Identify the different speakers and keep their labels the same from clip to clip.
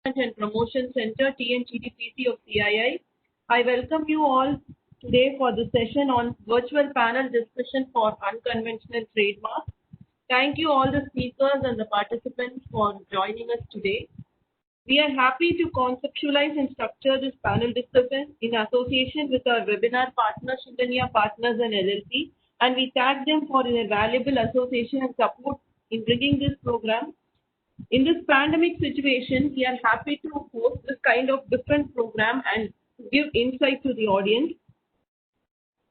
Speaker 1: and Promotion Center, TNGDPC of CII. I welcome you all today for the session on virtual panel discussion for unconventional trademarks. Thank you all the speakers and the participants for joining us today. We are happy to conceptualize and structure this panel discussion in association with our webinar partner, Shintania Partners and LLP, and we thank them for their valuable association and support in bringing this program. In this pandemic situation, we are happy to host this kind of different program and give insight to the audience.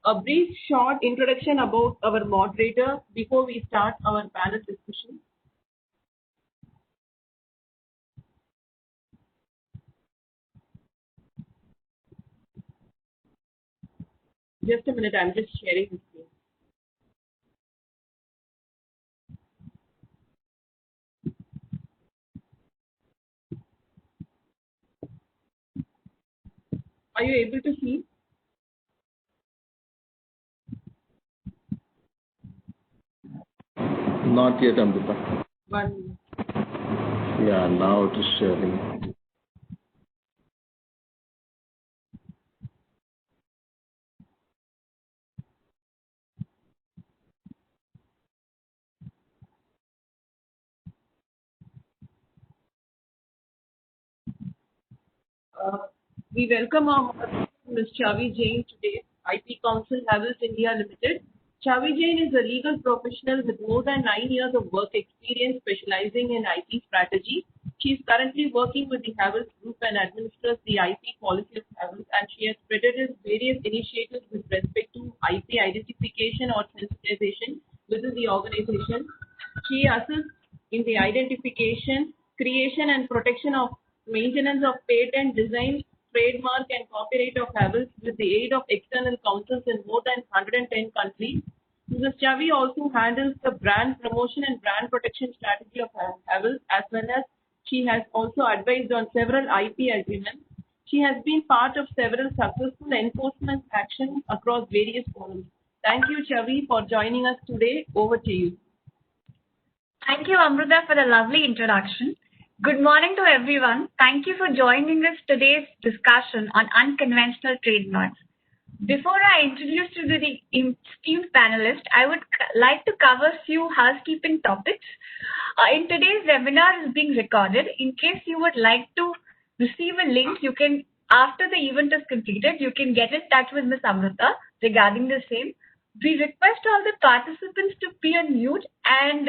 Speaker 1: A brief short introduction about our moderator before we start our panel discussion. Just a minute, I'm just sharing the screen. Are you able to see?
Speaker 2: Not yet, Amrita.
Speaker 1: 1 minute.
Speaker 2: Yeah, now it is sharing.
Speaker 1: We welcome our Ms. Chavi Jain today, IP Counsel Havells India Limited. Chavi Jain is a legal professional with more than 9 years of work experience specializing in IP strategy. She is currently working with the Havells Group and administers the IP policy of Havells, and she has spearheaded various initiatives with respect to IP identification or sensitization within the organization. She assists in the identification, creation and protection of maintenance of patent, design, trademark and copyright of Havells with the aid of external counsels in more than 110 countries. Mrs. Chavi also handles the brand promotion and brand protection strategy of Havells, as well as she has also advised on several IP agreements. She has been part of several successful enforcement actions across various forums. Thank you, Chavi, for joining us today. Over to you.
Speaker 3: Thank you, Amrita, for the lovely introduction. Good morning to everyone. Thank you for joining us today's discussion on unconventional trademarks. Before I introduce you to the esteemed panelists, I would like to cover a few housekeeping topics. In today's webinar is being recorded. In case you would like to receive a link, you can, after the event is completed, you can get in touch with Ms. Amrita regarding the same. We request all the participants to be on mute and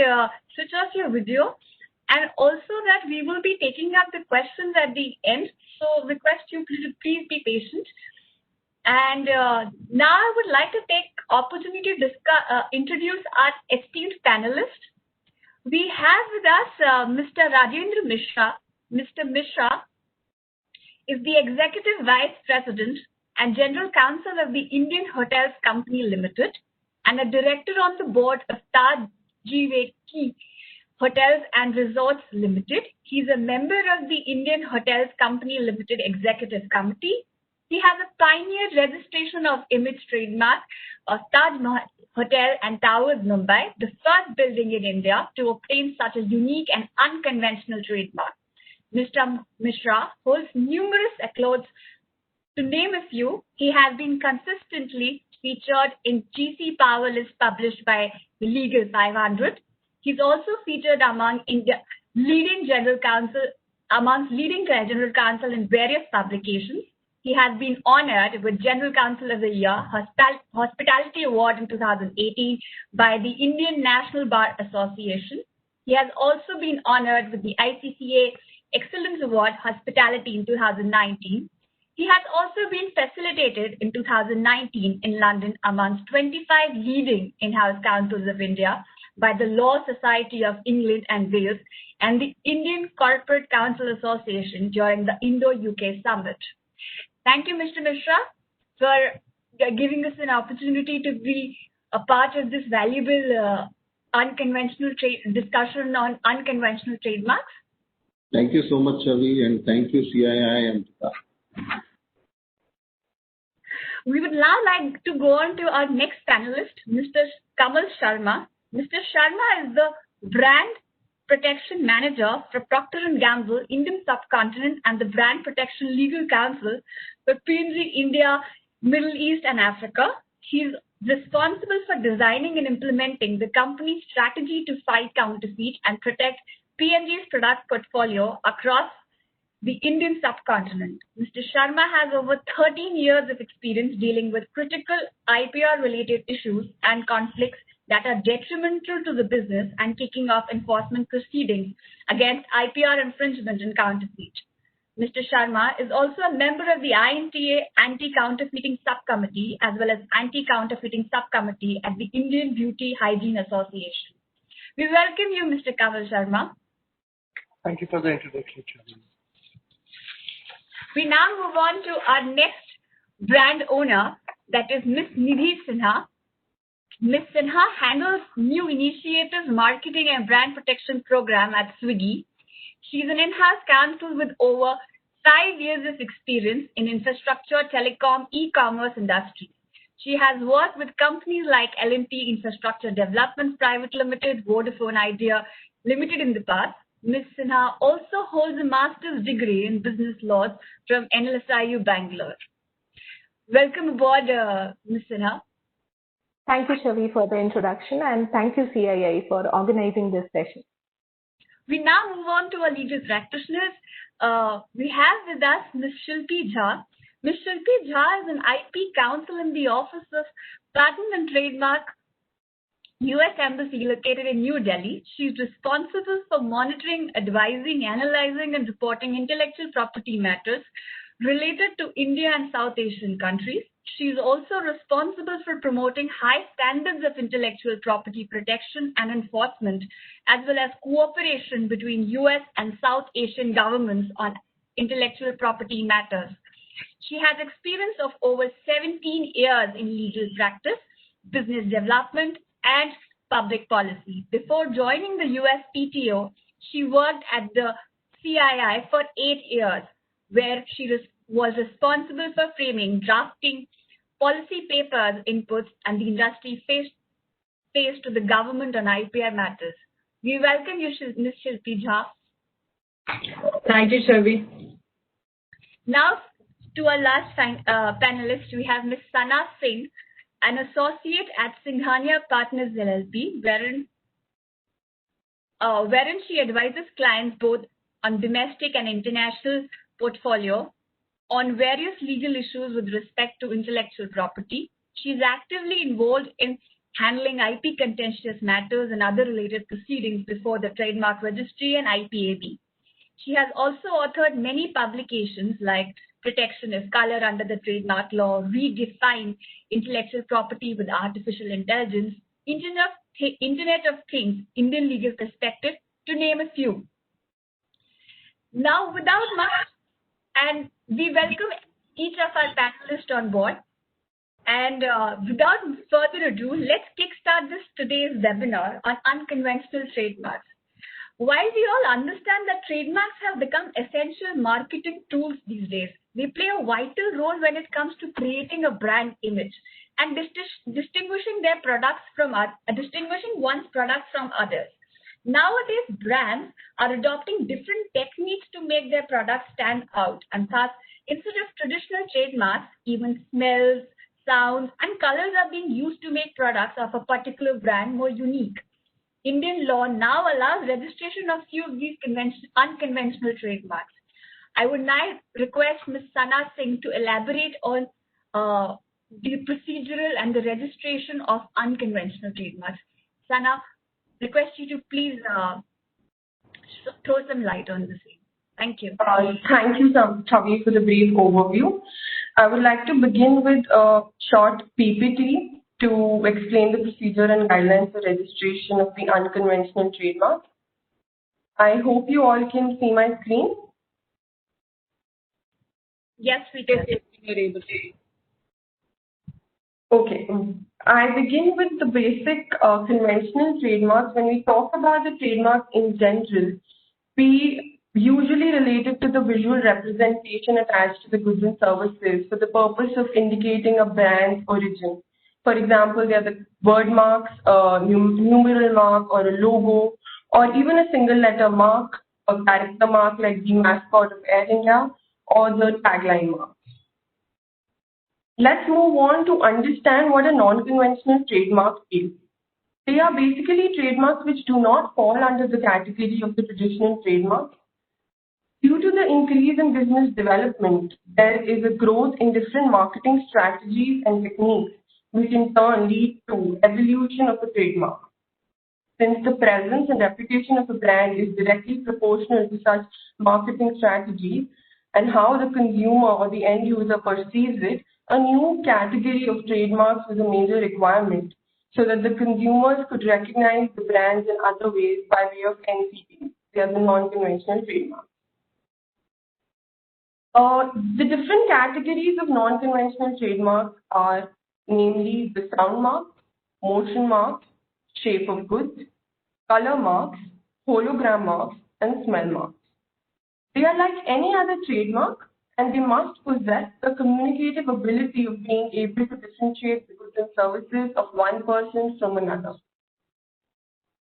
Speaker 3: switch off your video. And also that we will be taking up the questions at the end. So request you to please be patient. And now I would like to take opportunity to introduce our esteemed panelists. We have with us Mr. Rajendra Mishra. Mr. Mishra is the Executive Vice President and General Counsel of the Indian Hotels Company Limited and a Director on the board of Taj Hotels and Resorts Limited. He's a member of the Indian Hotels Company Limited Executive Committee. He has a pioneer registration of image trademark of Taj Hotel and Towers, Mumbai, the first building in India to obtain such a unique and unconventional trademark. Mr. Mishra holds numerous accolades. To name a few, he has been consistently featured in GC Power list published by the Legal 500. He's also featured amongst leading general counsel in various publications. He has been honored with General Counsel of the Year Hospitality Award in 2018 by the Indian National Bar Association. He has also been honored with the ICCA Excellence Award Hospitality in 2019. He has also been facilitated in 2019 in London amongst 25 leading in-house counsels of India by the Law Society of England and Wales and the Indian Corporate Counsel Association during the Indo-UK Summit. Thank you, Mr. Mishra, for giving us an opportunity to be a part of this valuable discussion on unconventional trademarks.
Speaker 2: Thank you so much, Chavi, and thank you, CII and
Speaker 3: We would now like to go on to our next panelist, Mr. Kamal Sharma. Mr. Sharma is the Brand Protection Manager for Procter & Gamble, Indian Subcontinent, and the Brand Protection Legal Counsel for P&G India, Middle East, and Africa. He's responsible for designing and implementing the company's strategy to fight counterfeit and protect P&G's product portfolio across the Indian subcontinent. Mr. Sharma has over 13 years of experience dealing with critical IPR-related issues and conflicts that are detrimental to the business and kicking off enforcement proceedings against IPR infringement and counterfeit. Mr. Sharma is also a member of the INTA Anti-Counterfeiting Subcommittee as well as Anti-Counterfeiting Subcommittee at the Indian Beauty Hygiene Association. We welcome you, Mr. Kanwal Sharma.
Speaker 4: Thank you for the introduction, Chavi.
Speaker 3: We now move on to our next brand owner, that is Ms. Nidhi Sinha. Ms. Sinha handles new initiatives, marketing, and brand protection program at Swiggy. She's an in-house counsel with over 5 years of experience in infrastructure, telecom, e-commerce industry. She has worked with companies like L&T Infrastructure Developments Private Limited, Vodafone Idea Limited in the past. Ms. Sinha also holds a master's degree in business laws from NLSIU Bangalore. Welcome aboard, Ms. Sinha.
Speaker 5: Thank you, Chavi, for the introduction, and thank you, CII, for organizing this session.
Speaker 3: We now move on to our legal practitioners. We have with us Ms. Shilpi Jha. Ms. Shilpi Jha is an IP counsel in the Office of Patent and Trademark, U.S. Embassy located in New Delhi. She is responsible for monitoring, advising, analyzing, and reporting intellectual property matters related to India and South Asian countries. She is also responsible for promoting high standards of intellectual property protection and enforcement, as well as cooperation between U.S. and South Asian governments on intellectual property matters. She has experience of over 17 years in legal practice, business development, and public policy. Before joining the US PTO, she worked at the CII for 8 years, where she was responsible for framing, drafting policy papers, inputs, and the industry faced to the government on IPR matters. We welcome you, Ms. Shilpi Jha.
Speaker 1: Thank you, Chavi.
Speaker 3: Now, to our last panelist, we have Ms. Sana Singh, an associate at Singhania Partners LLP, wherein she advises clients both on domestic and international portfolio on various legal issues with respect to intellectual property. She is actively involved in handling IP contentious matters and other related proceedings before the Trademark Registry and IPAB. She has also authored many publications like Protection is Color under the Trademark Law, Redefine Intellectual Property with Artificial Intelligence, Internet of Things, Indian Legal Perspective, to name a few. Now, without much, and we welcome each of our panelists on board. And without further ado, let's kickstart today's webinar on unconventional trademarks. While we all understand that trademarks have become essential marketing tools these days, they play a vital role when it comes to creating a brand image and distinguishing one's products from others. Nowadays, brands are adopting different techniques to make their products stand out, and thus, instead of traditional trademarks, even smells, sounds, and colors are being used to make products of a particular brand more unique. Indian law now allows registration of few of these unconventional trademarks. I would now request Ms. Sana Singh to elaborate on the procedural and the registration of unconventional trademarks. Sana, request you to please throw some light on the same. Thank you.
Speaker 6: Thank you, Chavi, for the brief overview. I would like to begin with a short PPT to explain the procedure and guidelines for registration of the unconventional trademark. I hope you all can see my screen.
Speaker 3: Yes, we can.
Speaker 1: You're able to.
Speaker 6: Okay. I begin with the basic conventional trademarks. When we talk about the trademark in general, we usually relate it to the visual representation attached to the goods and services for the purpose of indicating a brand's origin. For example, they are the word marks, numeral mark, or a logo, or even a single letter mark, a character mark like the mascot of Air India, or the tagline mark. Let's move on to understand what a non-conventional trademark is. They are basically trademarks which do not fall under the category of the traditional trademarks. Due to the increase in business development, there is a growth in different marketing strategies and techniques, which in turn lead to evolution of the trademark. Since the presence and reputation of a brand is directly proportional to such marketing strategies and how the consumer or the end user perceives it, a new category of trademarks was a major requirement so that the consumers could recognize the brands in other ways by way of NCT. They are the non-conventional trademarks. The different categories of non-conventional trademarks are namely the sound mark, motion mark, shape of goods, color marks, hologram marks, and smell marks. They are like any other trademark, and they must possess the communicative ability of being able to differentiate the goods and services of one person from another.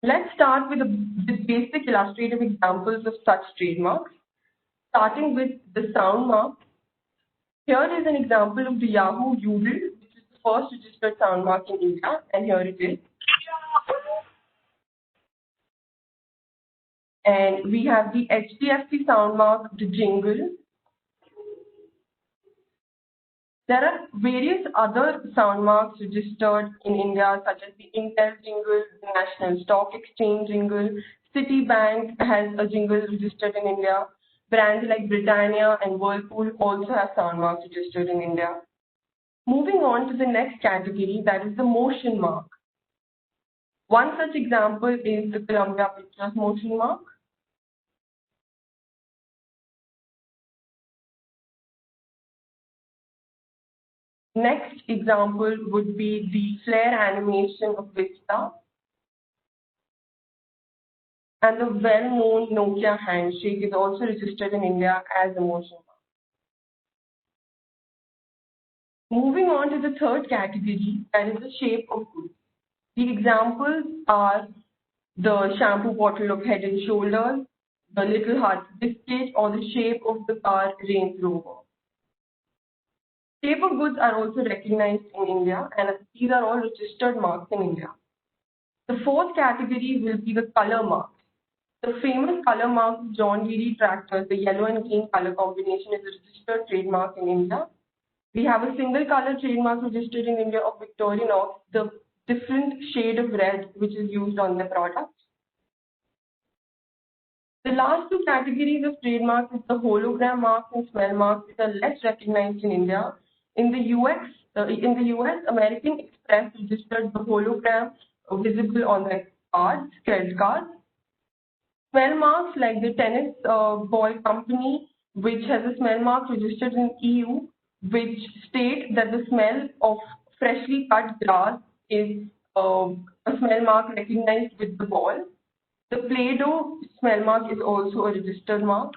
Speaker 6: Let's start with the basic illustrative examples of such trademarks, starting with the sound mark. Here is an example of the Yahoo Yodel, which is the first registered sound mark in India, and here it is. And we have the HDFC sound mark, the jingle. There are various other sound marks registered in India, such as the Intel jingle, the National Stock Exchange jingle, Citibank has a jingle registered in India. Brands like Britannia and Whirlpool also have sound marks registered in India. Moving on to the next category, that is the motion mark. One such example is the Columbia Pictures motion mark. Next example would be the flare animation of Vista and the well-known Nokia handshake is also registered in India as a motion mark. Moving on to the third category, that is the shape of goods. The examples are the shampoo bottle of Head and Shoulders, the Little Heart biscuit, or the shape of the car Range Rover. Shape of goods are also recognized in India, and these are all registered marks in India. The fourth category will be the color marks. The famous color mark of John Deere tractors, the yellow and green color combination, is a registered trademark in India. We have a single color trademark registered in India of Victorinox, the different shade of red which is used on the product. The last two categories of trademarks is the hologram marks and smell marks, which are less recognized in India. In the US, American Express registered the hologram visible on their cards, credit cards. Smell marks like the tennis ball company, which has a smell mark registered in EU, which state that the smell of freshly cut grass is a smell mark recognized with the ball. The Play-Doh smell mark is also a registered mark.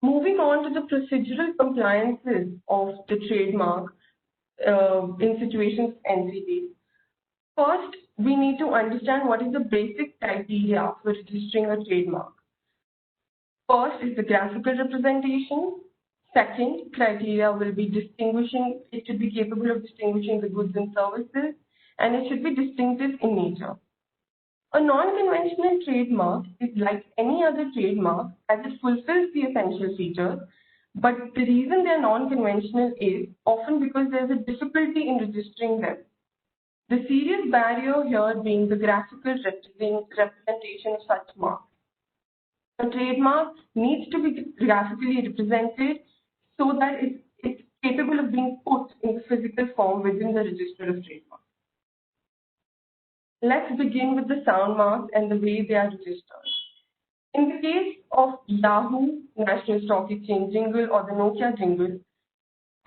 Speaker 6: Moving on to the procedural compliances of the trademark in situations NCT. First, we need to understand what is the basic criteria for registering a trademark. First is the graphical representation. Second criteria will be distinguishing, it should be capable of distinguishing the goods and services, and it should be distinctive in nature. A non-conventional trademark is like any other trademark as it fulfills the essential features, but the reason they are non-conventional is often because there is a difficulty in registering them. The serious barrier here being the graphical representation of such marks. A trademark needs to be graphically represented so that it's capable of being put in the physical form within the register of trademark. Let's begin with the sound marks and the way they are registered. In the case of Yahoo, National Stock Exchange jingle, or the Nokia jingle,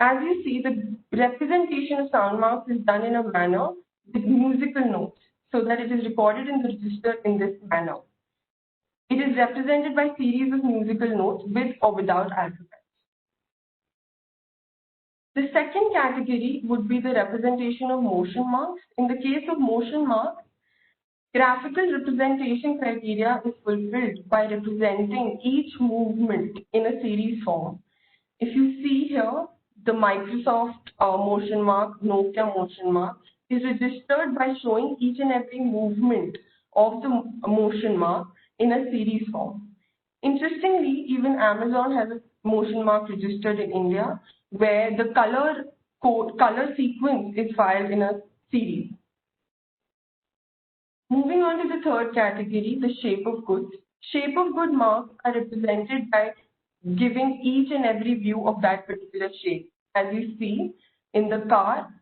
Speaker 6: as you see, the representation of sound marks is done in a manner with musical notes, so that it is recorded in the register in this manner. It is represented by series of musical notes with or without alphabets. The second category would be the representation of motion marks. In the case of motion marks, Graphical representation criteria is fulfilled by representing each movement in a series form. If you see here, the Microsoft motion mark, Nokia motion mark, is registered by showing each and every movement of the motion mark in a series form. Interestingly, even Amazon has a motion mark registered in India where the color sequence is filed in a series. Moving on to the third category, the shape of goods. Shape of good marks are represented by giving each and every view of that particular shape. As you see in the car,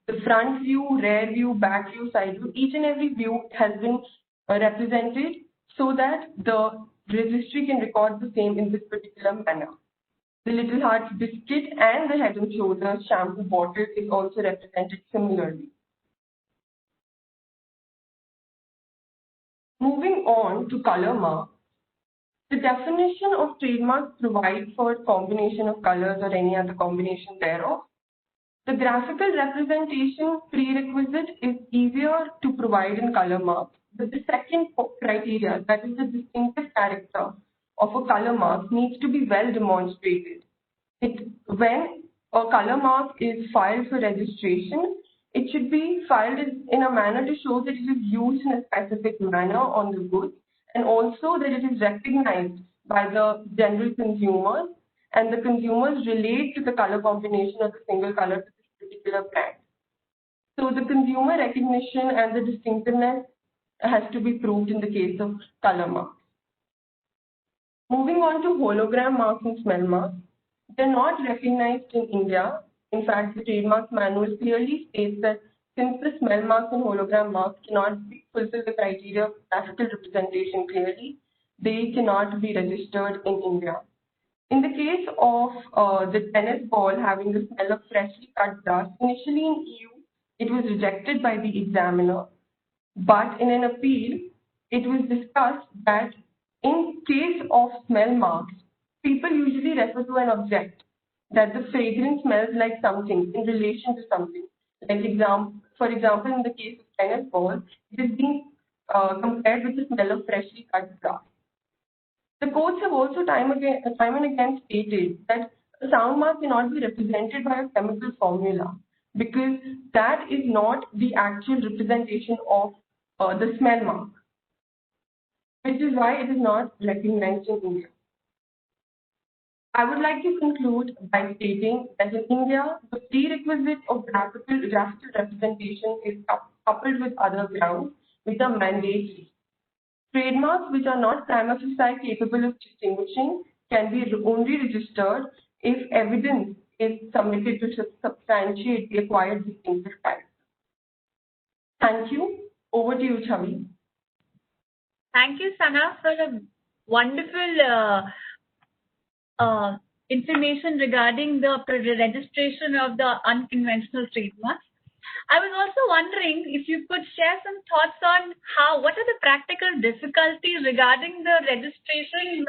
Speaker 6: the front view, rear view, back view, side view, each and every view has been represented so that the registry can record the same in this particular manner. The Little Hearts biscuit and the Head and Shoulders shampoo bottle is also represented similarly. Moving on to color marks. The definition of trademarks provides for a combination of colors or any other combination thereof. The graphical representation prerequisite is easier to provide in color marks, but the second criteria, that is the distinctive character of a color mark, needs to be well demonstrated. When a color mark is filed for registration, it should be filed in a manner to show that it is used in a specific manner on the goods, and also that it is recognized by the general consumers, and the consumers relate to the color combination of the single color to this particular brand. So the consumer recognition and the distinctiveness has to be proved in the case of color marks. Moving on to hologram marks and smell marks. They're not recognized in India. In fact, the trademark manual clearly states that since the smell marks and hologram marks cannot fulfill the criteria of graphical representation clearly, they cannot be registered in India. In the case of the tennis ball having the smell of freshly cut grass, initially in EU, it was rejected by the examiner, but in an appeal, it was discussed that in case of smell marks, people usually refer to an object, that the fragrance smells like something in relation to something. For example, in the case of tennis ball, it is being compared with the smell of freshly cut grass. The courts have also time and again stated that a sound mark cannot be represented by a chemical formula because that is not the actual representation of the smell mark, which is why it is not recognized in India. I would like to conclude by stating that in India, the prerequisite of graphical representation is coupled with other grounds which are mandatory. Trademarks which are not prima facie capable of distinguishing can be only registered if evidence is submitted to substantiate the acquired distinctive character. Thank you. Over to you, Chavi.
Speaker 3: Thank you, Sana, for a wonderful information regarding the registration of the unconventional trademarks. I was also wondering if you could share some thoughts on what are the practical difficulties regarding the registration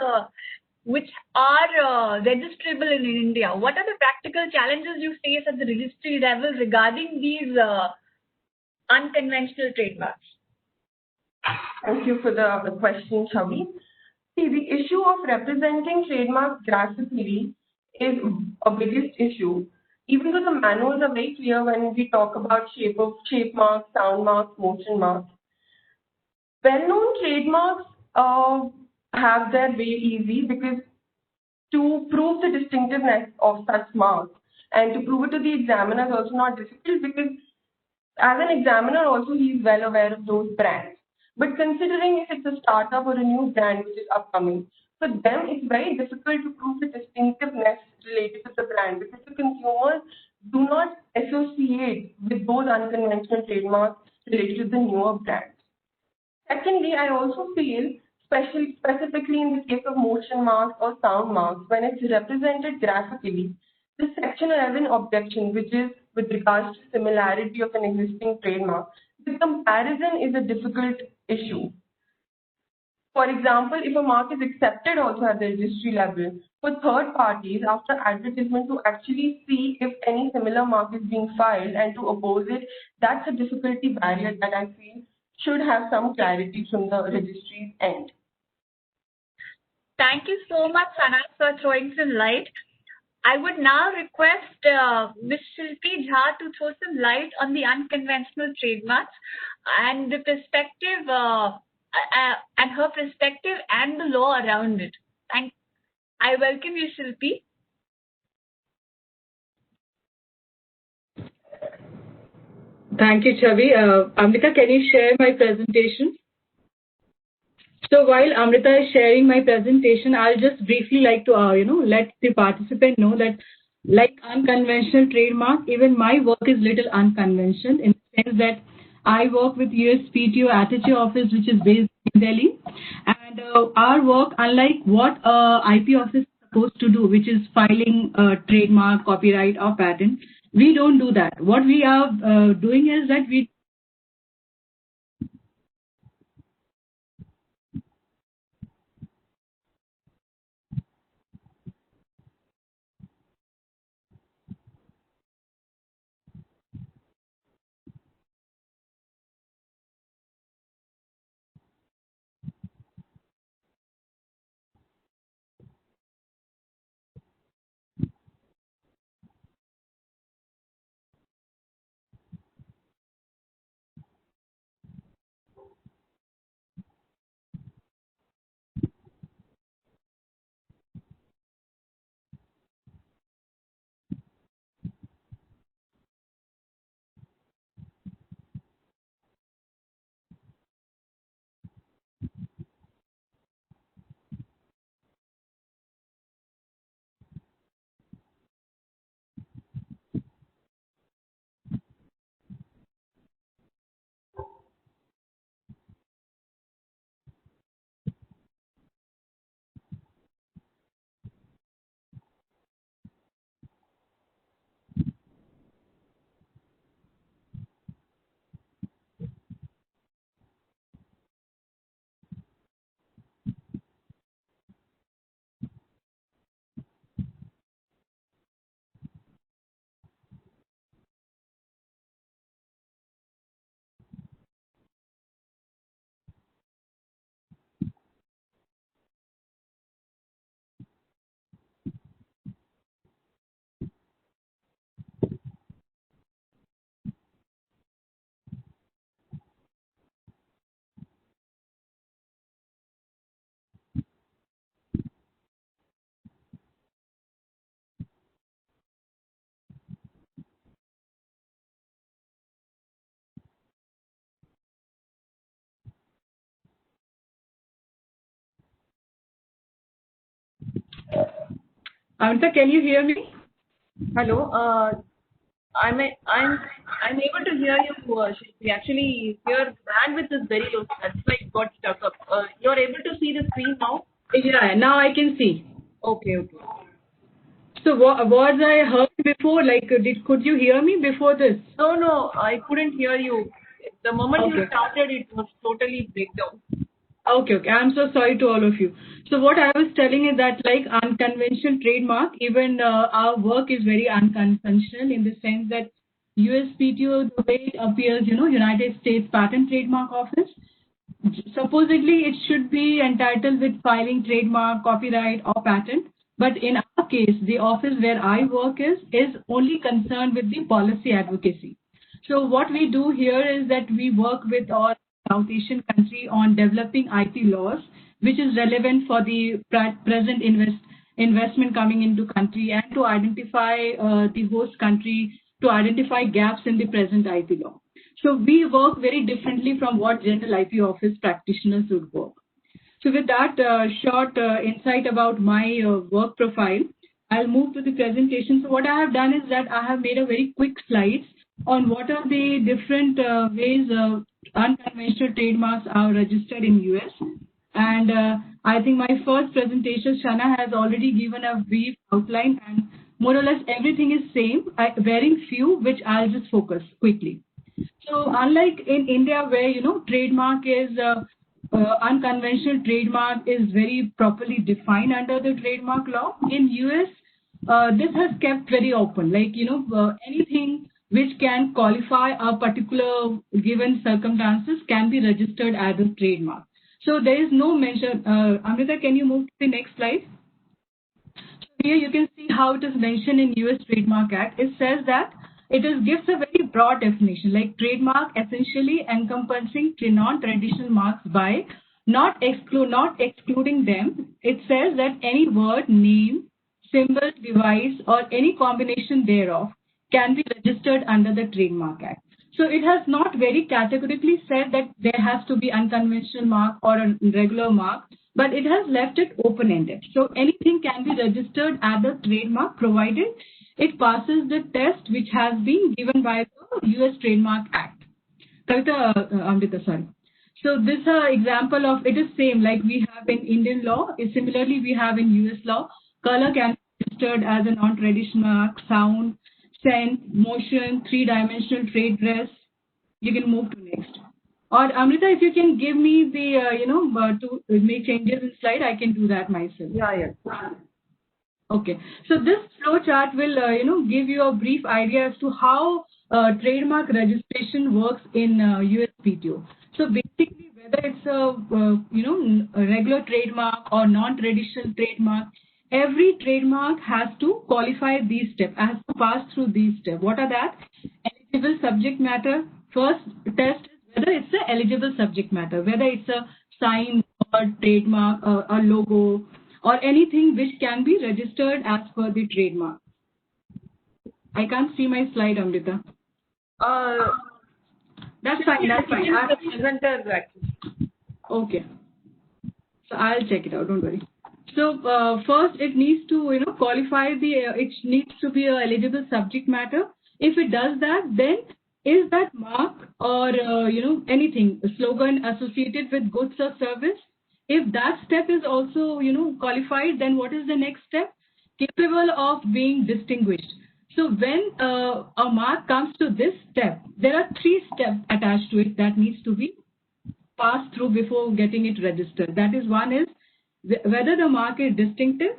Speaker 3: which are registrable in India. What are the practical challenges you face at the registry level regarding these unconventional trademarks?
Speaker 6: Thank you for the question, Chavi. See, the issue of representing trademarks graphically is a biggest issue. Even though the manuals are very clear when we talk about shape marks, sound marks, motion marks. Well-known trademarks have their way easy because to prove the distinctiveness of such marks and to prove it to the examiner is also not difficult because as an examiner also he is well aware of those brands. But considering if it's a startup or a new brand which is upcoming, for them it's very difficult to prove the distinctiveness related to the brand because the consumers do not associate with those unconventional trademarks related to the newer brands. Secondly, I also feel, specifically in the case of motion marks or sound marks, when it's represented graphically, the Section 11 objection, which is with regards to similarity of an existing trademark, the comparison is a difficult issue. For example, if a mark is accepted also at the registry level, for third parties after advertisement to actually see if any similar mark is being filed and to oppose it, that's a difficulty barrier that I feel should have some clarity from the registry's end.
Speaker 3: Thank you so much, Sana, for throwing some light. I would now request Ms. Shilpi Jha to throw some light on the unconventional trademarks and the perspective and her perspective and the law around it. I welcome you, Shilpi.
Speaker 7: Thank you, Chavi. Amrita, can you share my presentation? So while Amrita is sharing my presentation, I'll just briefly like to, let the participant know that like unconventional trademark, even my work is little unconventional in the sense that I work with USPTO Attaché office, which is based in Delhi. And our work, unlike what IP office is supposed to do, which is filing trademark, copyright, or patent, we don't do that. What we are doing is that we Amrita, can you hear me?
Speaker 1: Hello. I'm able to hear you, Shilpi. Actually, your bandwidth is very low. That's why it got stuck up. You're able to see the screen now?
Speaker 7: Yeah, now I can see.
Speaker 1: Okay.
Speaker 7: So was I heard before? Like, could you hear me before this?
Speaker 1: No, I couldn't hear you. The moment you
Speaker 7: Okay.
Speaker 1: started, it was totally breakdown.
Speaker 7: Okay. I'm so sorry to all of you. So what I was telling is that like unconventional trademark, even our work is very unconventional in the sense that USPTO, the way it appears, United States Patent Trademark Office, supposedly it should be entitled with filing trademark, copyright, or patent. But in our case, the office where I work is only concerned with the policy advocacy. So what we do here is that we work with all South Asian country on developing IP laws, which is relevant for the present investment coming into country and to identify the host country, to identify gaps in the present IP law. So we work very differently from what general IP office practitioners would work. So with that short insight about my work profile, I'll move to the presentation. So what I have done is that I have made a very quick slides on what are the different ways unconventional trademarks are registered in US. And I think my first presentation, Shana has already given a brief outline, and more or less everything is same, bearing few, which I'll just focus quickly. So unlike in India where, trademark is, unconventional trademark is very properly defined under the trademark law, in US, this has kept very open. Like, anything which can qualify a particular given circumstances can be registered as a trademark. So there is no mention. Amrita, can you move to the next slide? Here you can see how it is mentioned in US Trademark Act. It says that gives a very broad definition, like trademark essentially encompassing non-traditional marks by not excluding them. It says that any word, name, symbol, device, or any combination thereof can be registered under the Trademark Act. So it has not very categorically said that there has to be unconventional mark or a regular mark, but it has left it open-ended. So anything can be registered as a trademark provided it passes the test which has been given by the US Trademark Act. Kavita, Amrita, sorry. So this example of it is same like we have in Indian law. Similarly, we have in US law. Color can be registered as a non-traditional mark, sound, scent, motion, three-dimensional trade dress. You can move to next. Or Amrita, if you can give me the to make changes in slide, I can do that myself.
Speaker 1: Yeah.
Speaker 7: Okay, so this flow chart will give you a brief idea as to how trademark registration works in USPTO. So basically, whether it's a regular trademark or non-traditional trademark, every trademark has to qualify these steps, has to pass through these steps. What are that? Eligible subject matter. First test is whether it's an eligible subject matter, whether it's a sign or trademark or a logo, or anything which can be registered as per the trademark. I can't see my slide, Amrita. That's fine. Okay. So I'll check it out. Don't worry. So first, it needs to qualify it needs to be an eligible subject matter. If it does that, then is that mark or anything, a slogan associated with goods or service? If that step is also, qualified, then what is the next step? Capable of being distinguished. So when a mark comes to this step, there are 3 steps attached to it that needs to be passed through before getting it registered. That is, one is whether the mark is distinctive,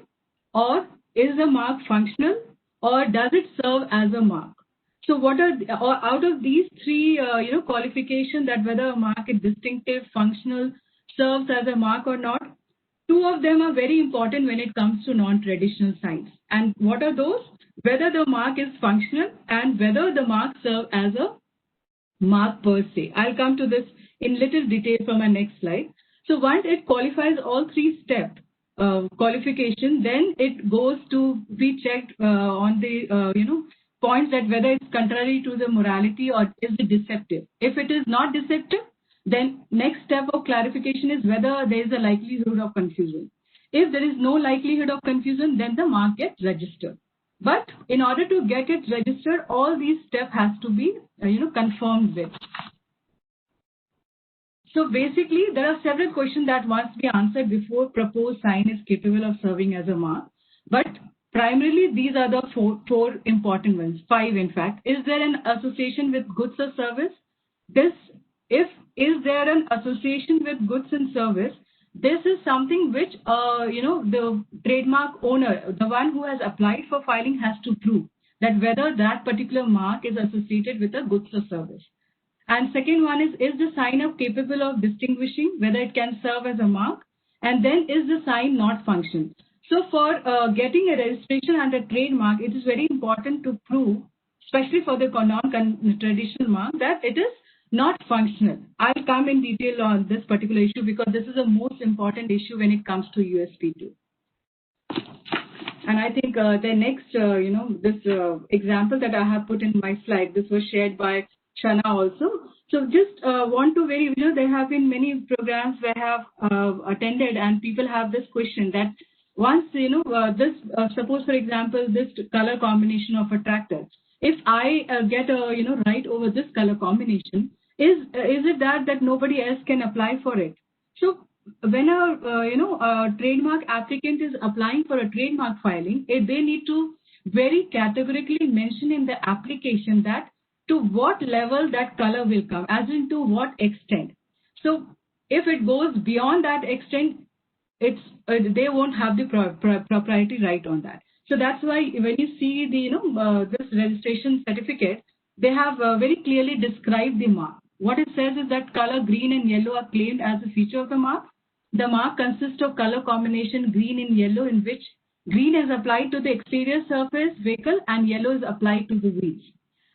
Speaker 7: or is the mark functional, or does it serve as a mark? So what are out of these 3 qualifications, that whether a mark is distinctive, functional, serves as a mark or not, 2 of them are very important when it comes to non-traditional signs. And what are those? Whether the mark is functional and whether the mark serves as a mark per se. I'll come to this in little detail from my next slide. So once it qualifies all 3 steps qualification, then it goes to be checked on the points that whether it's contrary to the morality or is it deceptive. If it is not deceptive, then next step of clarification is whether there is a likelihood of confusion. If there is no likelihood of confusion, then the mark gets registered. But in order to get it registered, all these steps has to be confirmed with. So basically, there are several questions that must be answered before proposed sign is capable of serving as a mark. But primarily, these are the four important ones, 5 in fact. Is there an association with goods or service? Is there an association with goods and service? This is something which the trademark owner, the one who has applied for filing, has to prove that whether that particular mark is associated with a goods or service. And second one is the sign up capable of distinguishing, whether it can serve as a mark? And then is the sign not functional? So for getting a registration and a trademark, it is very important to prove, especially for the non-traditional mark, that it is not functional. I'll come in detail on this particular issue because this is the most important issue when it comes to USP2. And I think the next, this example that I have put in my slide, this was shared by Shana also. So just want to there have been many programs where I have attended, and people have this question that once, suppose for example, this color combination of a tractor, if I get a, right over this color combination, is it that nobody else can apply for it? So when a trademark applicant is applying for a trademark filing, they need to very categorically mention in the application that to what level that color will come, as in to what extent. So if it goes beyond that extent, they won't have the proprietary right on that. So that's why when you see the this registration certificate, they have very clearly described the mark. What it says is that color green and yellow are claimed as a feature of the mark. The mark consists of color combination green and yellow, in which green is applied to the exterior surface vehicle and yellow is applied to the wheels.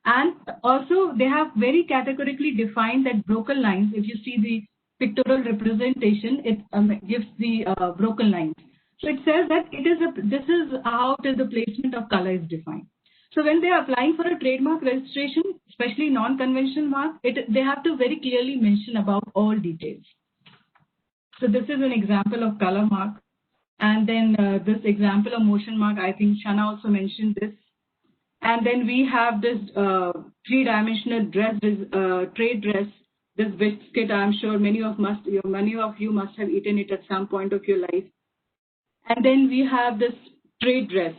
Speaker 7: And also they have very categorically defined that broken lines. If you see the pictorial representation, it gives the broken lines. So it says that this is how the placement of color is defined. So when they are applying for a trademark registration, especially non-conventional mark, they have to very clearly mention about all details. So this is an example of color mark. And then this example of motion mark, I think Shana also mentioned this. And then we have this three-dimensional dress, trade dress, this biscuit. I'm sure many of you must have eaten it at some point of your life. And then we have this trade dress.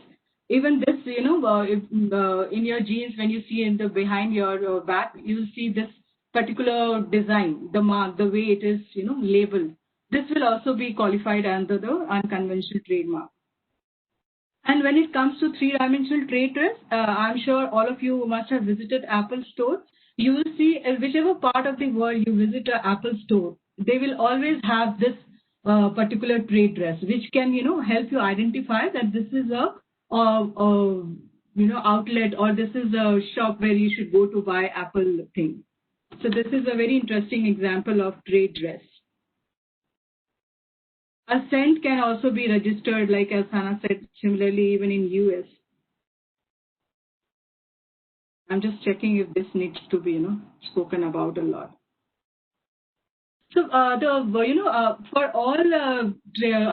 Speaker 7: Even this, in your jeans, when you see in the behind your back, you will see this particular design, the mark, the way it is, labeled. This will also be qualified under the unconventional trademark. And when it comes to three-dimensional trade dress, I'm sure all of you must have visited Apple store. You will see whichever part of the world you visit an Apple store, they will always have this particular trade dress, which can help you identify that this is a outlet, or this is a shop where you should go to buy Apple thing. So this is a very interesting example of trade dress. A scent can also be registered, like as Hannah said, similarly even in US. I'm just checking if this needs to be, spoken about a lot. So for all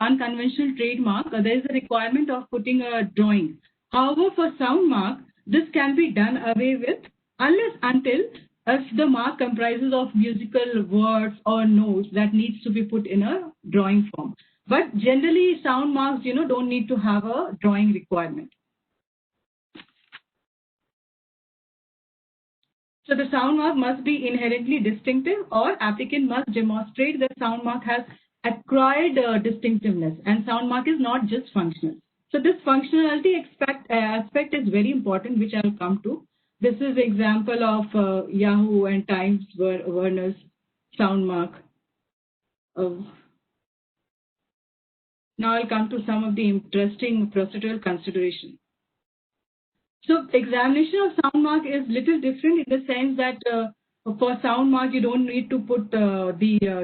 Speaker 7: unconventional trademark, there is a requirement of putting a drawing. However, for sound mark, this can be done away with until if the mark comprises of musical words or notes that needs to be put in a drawing form. But generally, sound marks, don't need to have a drawing requirement. So the sound mark must be inherently distinctive, or applicant must demonstrate that sound mark has acquired distinctiveness, and sound mark is not just functional. So this functionality aspect is very important, which I'll come to. This is the example of Yahoo and Times Warner's sound mark. Now I'll come to some of the interesting procedural considerations. So examination of sound mark is little different in the sense that for sound mark, you don't need to put the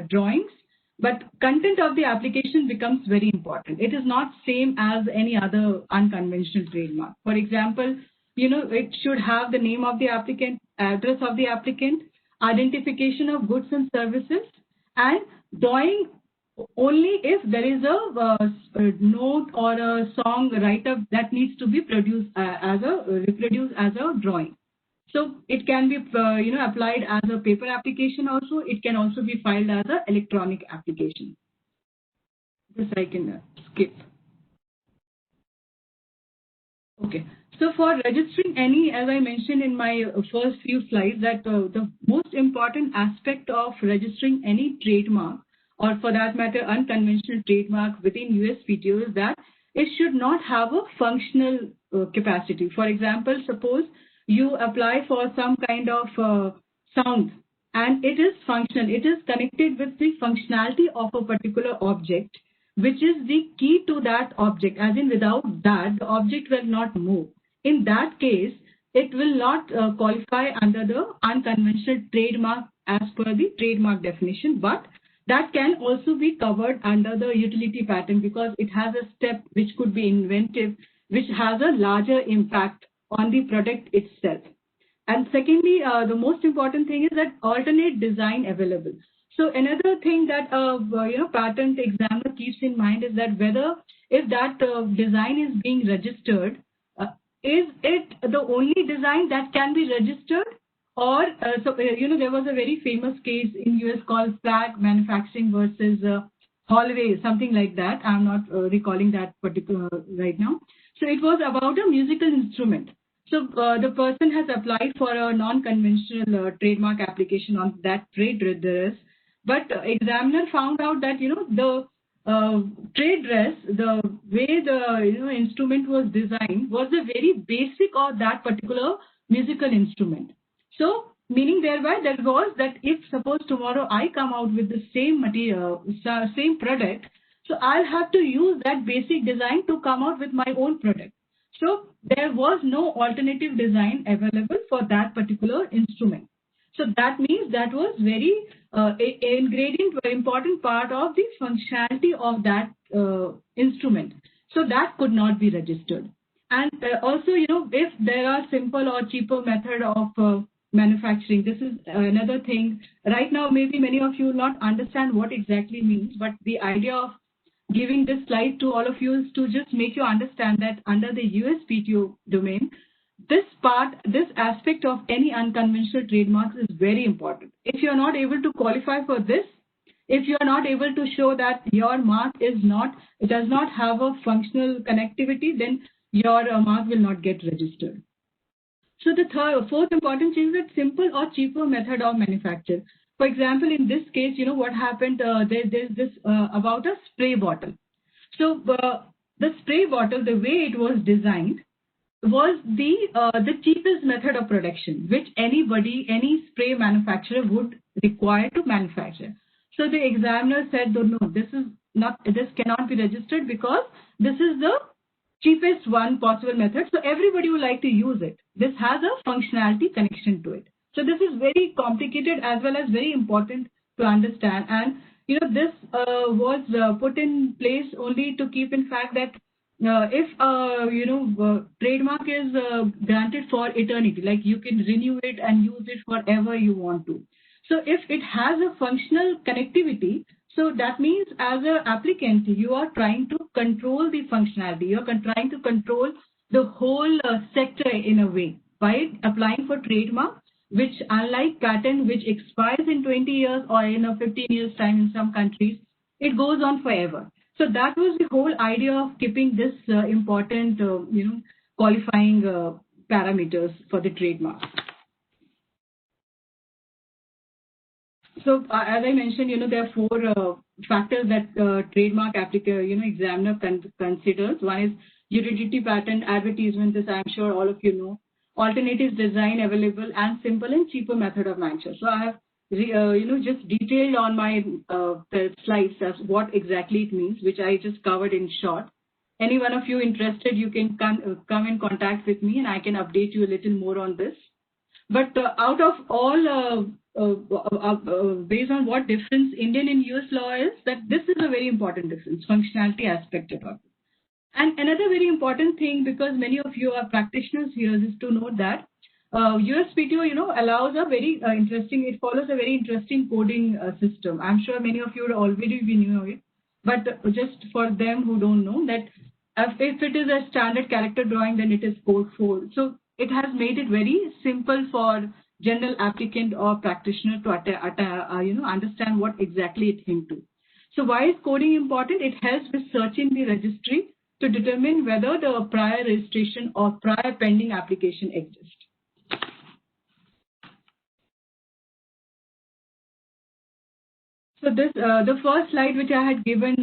Speaker 7: drawings, but content of the application becomes very important. It is not same as any other unconventional trademark. For example, it should have the name of the applicant, address of the applicant, identification of goods and services, and drawing only if there is a note or a song write-up that needs to be reproduced as a drawing. So it can be applied as a paper application also. It can also be filed as an electronic application. This I can skip. Okay. So for registering any, as I mentioned in my first few slides, that the most important aspect of registering any trademark, or for that matter, unconventional trademark within USPTO, is that it should not have a functional capacity. For example, suppose you apply for some kind of sound and it is functional. It is connected with the functionality of a particular object, which is the key to that object, as in without that, the object will not move. In that case, it will not qualify under the unconventional trademark as per the trademark definition, but that can also be covered under the utility patent because it has a step which could be inventive, which has a larger impact on the product itself. And secondly, the most important thing is that alternate design available. So another thing that patent examiner keeps in mind is that whether if that design is being registered, is it the only design that can be registered? Or, there was a very famous case in US called Flag Manufacturing versus Hallway, something like that. I'm not recalling that particular right now. So it was about a musical instrument. So the person has applied for a non-conventional trademark application on that trade dress, but examiner found out that, the trade dress, the way the instrument was designed was the very basic of that particular musical instrument. So, meaning thereby that was that if suppose tomorrow I come out with the same material, same product, so I'll have to use that basic design to come out with my own product. So there was no alternative design available for that particular instrument. So that means that was very ingredient, very important part of the functionality of that instrument. So that could not be registered. And also, if there are simple or cheaper method of manufacturing, this is another thing. Right now, maybe many of you will not understand what exactly means, but the idea of giving this slide to all of you is to just make you understand that under the USPTO domain, this aspect of any unconventional trademarks is very important. If you're not able to qualify for this, if you're not able to show that your mark does not have a functional connectivity, then your mark will not get registered. So the fourth important thing is that simple or cheaper method of manufacture. For example, in this case, what happened, there's this about a spray bottle. So the spray bottle, the way it was designed, was the cheapest method of production, which any spray manufacturer would require to manufacture. So the examiner said, no, this cannot be registered because this is the cheapest one possible method. So everybody would like to use it. This has a functionality connection to it. So this is very complicated as well as very important to understand. And this was put in place only to keep in fact that if trademark is granted for eternity, like you can renew it and use it forever you want to. So if it has a functional connectivity, so that means as an applicant, you are trying to control the functionality. You're trying to control the whole sector in a way by applying for trademark, which unlike patent, which expires in 20 years or in 15 years time in some countries, it goes on forever. So that was the whole idea of keeping this important, qualifying parameters for the trademark. So as I mentioned, there are four factors that trademark examiner considers. One is utility, patent, advertisement. This I'm sure all of you know. Alternatives, design available, and simple and cheaper method of manufacture. So I have just detailed on my slides as what exactly it means, which I just covered in short. Any one of you interested, you can come in contact with me and I can update you a little more on this. But out of all, based on what difference Indian and US law is, that this is a very important difference, functionality aspect about it. And another very important thing, because many of you are practitioners here, is to note that USPTO, allows a very it follows a very interesting coding system. I'm sure many of you would already be know it, but just for them who don't know that if it is a standard character drawing, then it is code 4. So it has made it very simple for general applicant or practitioner to understand what exactly it into. So why is coding important? It helps with searching the registry to determine whether the prior registration or prior pending application exists. So this, the first slide which I had given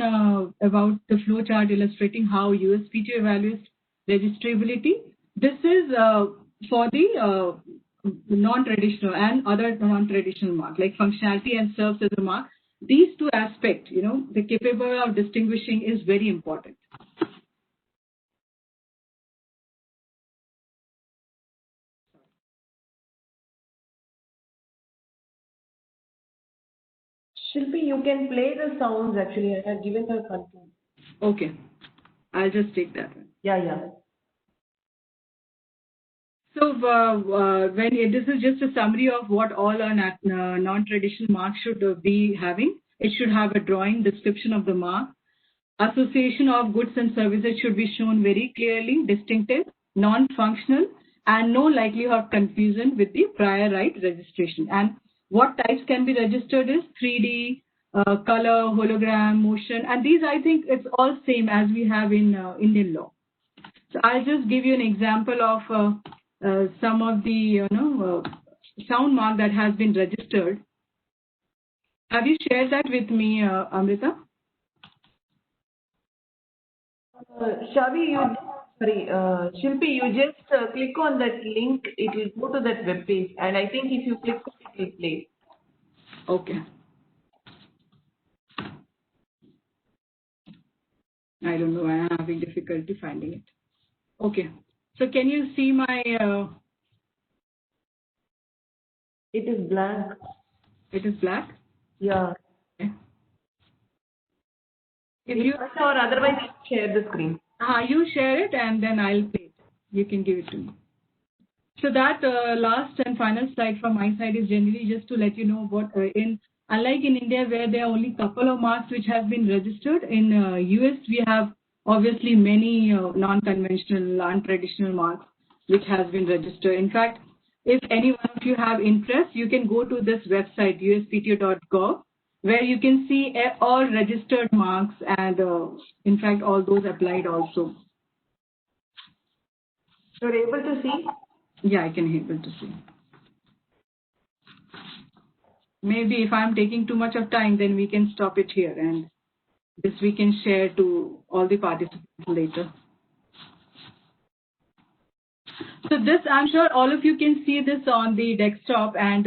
Speaker 7: about the flow chart illustrating how USPTO evaluates registrability. This is for the non-traditional and other non-traditional mark, like functionality and serves as a mark. These two aspects, the capable of distinguishing is very important.
Speaker 1: Shilpi, you can play the sounds actually. I have given her control.
Speaker 7: Okay, I'll just take that one.
Speaker 1: Yeah.
Speaker 7: So this is just a summary of what all our non-traditional marks should be having. It should have a drawing description of the mark. Association of goods and services should be shown very clearly, distinctive, non-functional, and no likelihood of confusion with the prior right registration. And what types can be registered is 3D, color, hologram, motion, and these I think it's all same as we have in Indian law. So I'll just give you an example of some of the sound mark that has been registered. Have you shared that with me, Amrita?
Speaker 1: Shavi, you Sorry, Shilpi, you just click on that link, it will go to that web page, and I think if you click it, it will play.
Speaker 7: Okay. I don't know. I'm having difficulty finding it. Okay. So can you see my?
Speaker 1: It is blank.
Speaker 7: It is black.
Speaker 1: Yeah.
Speaker 7: Okay. If
Speaker 1: You
Speaker 7: you
Speaker 1: or otherwise share the screen.
Speaker 7: you share it and then I'll pay it. You can give it to me. So that last and final slide from my side is generally just to let you know what unlike in India where there are only couple of marks which have been registered, in US we have obviously many non-conventional, non-traditional marks which has been registered. In fact, if any one of you have interest, you can go to this website uspto.gov where you can see all registered marks and in fact all those applied also.
Speaker 1: You're able to see?
Speaker 7: Yeah, I can able to see. Maybe if I'm taking too much of time, then we can stop it here and this we can share to all the participants later. So this, I'm sure all of you can see this on the desktop, and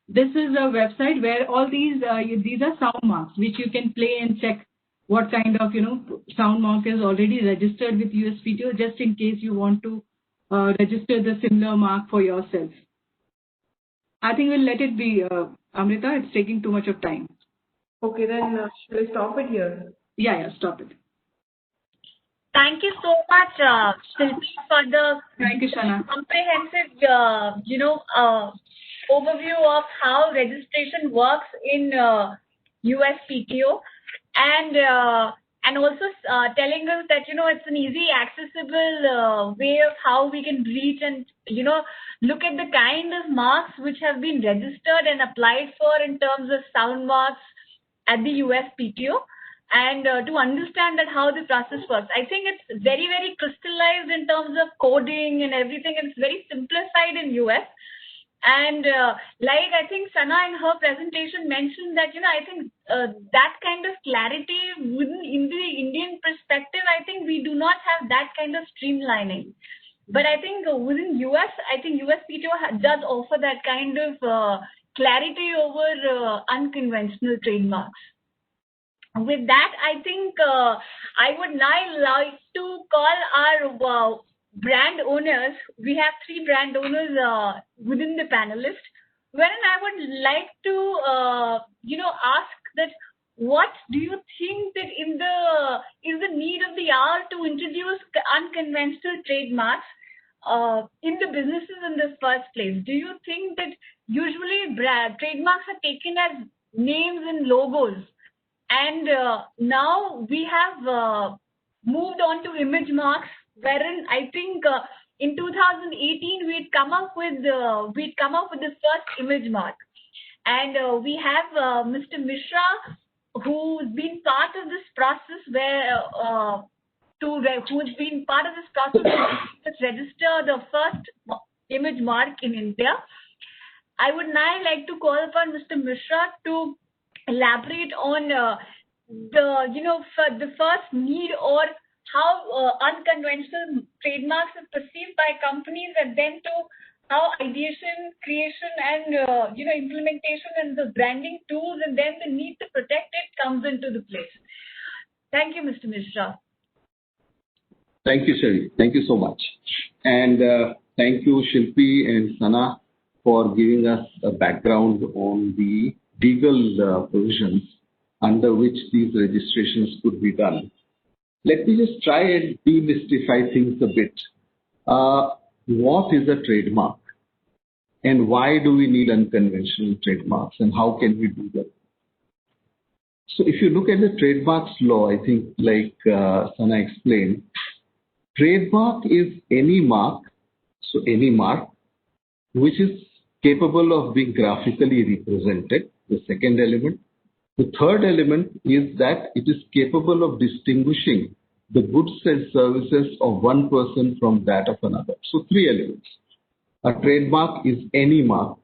Speaker 7: this is a website where all these are sound marks which you can play and check what kind of sound mark is already registered with USPTO, just in case you want to register the similar mark for yourself. I think we'll let it be, Amrita. It's taking too much of time.
Speaker 1: Okay, then shall I stop it here?
Speaker 7: Yeah, stop it.
Speaker 3: Thank you so much, Shilpi, for the
Speaker 7: Thank you, Shana.
Speaker 3: comprehensive, overview of how registration works in USPTO, and also telling us that it's an easy, accessible way of how we can reach and look at the kind of marks which have been registered and applied for in terms of sound marks at the USPTO. And to understand that how the process works. I think it's very, very crystallized in terms of coding and everything. It's very simplified in US. And like I think Sana in her presentation mentioned that, I think that kind of clarity in the Indian perspective, I think we do not have that kind of streamlining. But I think within US, I think USPTO does offer that kind of clarity over unconventional trademarks. With that, I think I would now like to call our brand owners. We have 3 brand owners within the panelists. Wherein I would like to, ask that what do you think that is the need of the hour to introduce unconventional trademarks in the businesses in the first place? Do you think that usually trademarks are taken as names and logos? And now we have moved on to image marks, wherein I think in 2018 we'd come up with the first image mark, and we have Mr. Mishra, who's been part of this process who's been part of this process to register the first image mark in India. I would now like to call upon Mr. Mishra to elaborate on the first need or how unconventional trademarks are perceived by companies, and then to how ideation, creation, and implementation and the branding tools, and then the need to protect it comes into the place. Thank you, Mr. Mishra.
Speaker 2: Thank you, Shari. Thank you so much. And thank you, Shilpi and Sana, for giving us a background on the legal provisions under which these registrations could be done. Let me just try and demystify things a bit. What is a trademark? And why do we need unconventional trademarks? And how can we do that? So if you look at the trademarks law, I think like Sana explained, trademark is any mark, so any mark, which is capable of being graphically represented, the second element. The third element is that it is capable of distinguishing the goods and services of one person from that of another. So 3 elements. A trademark is any mark.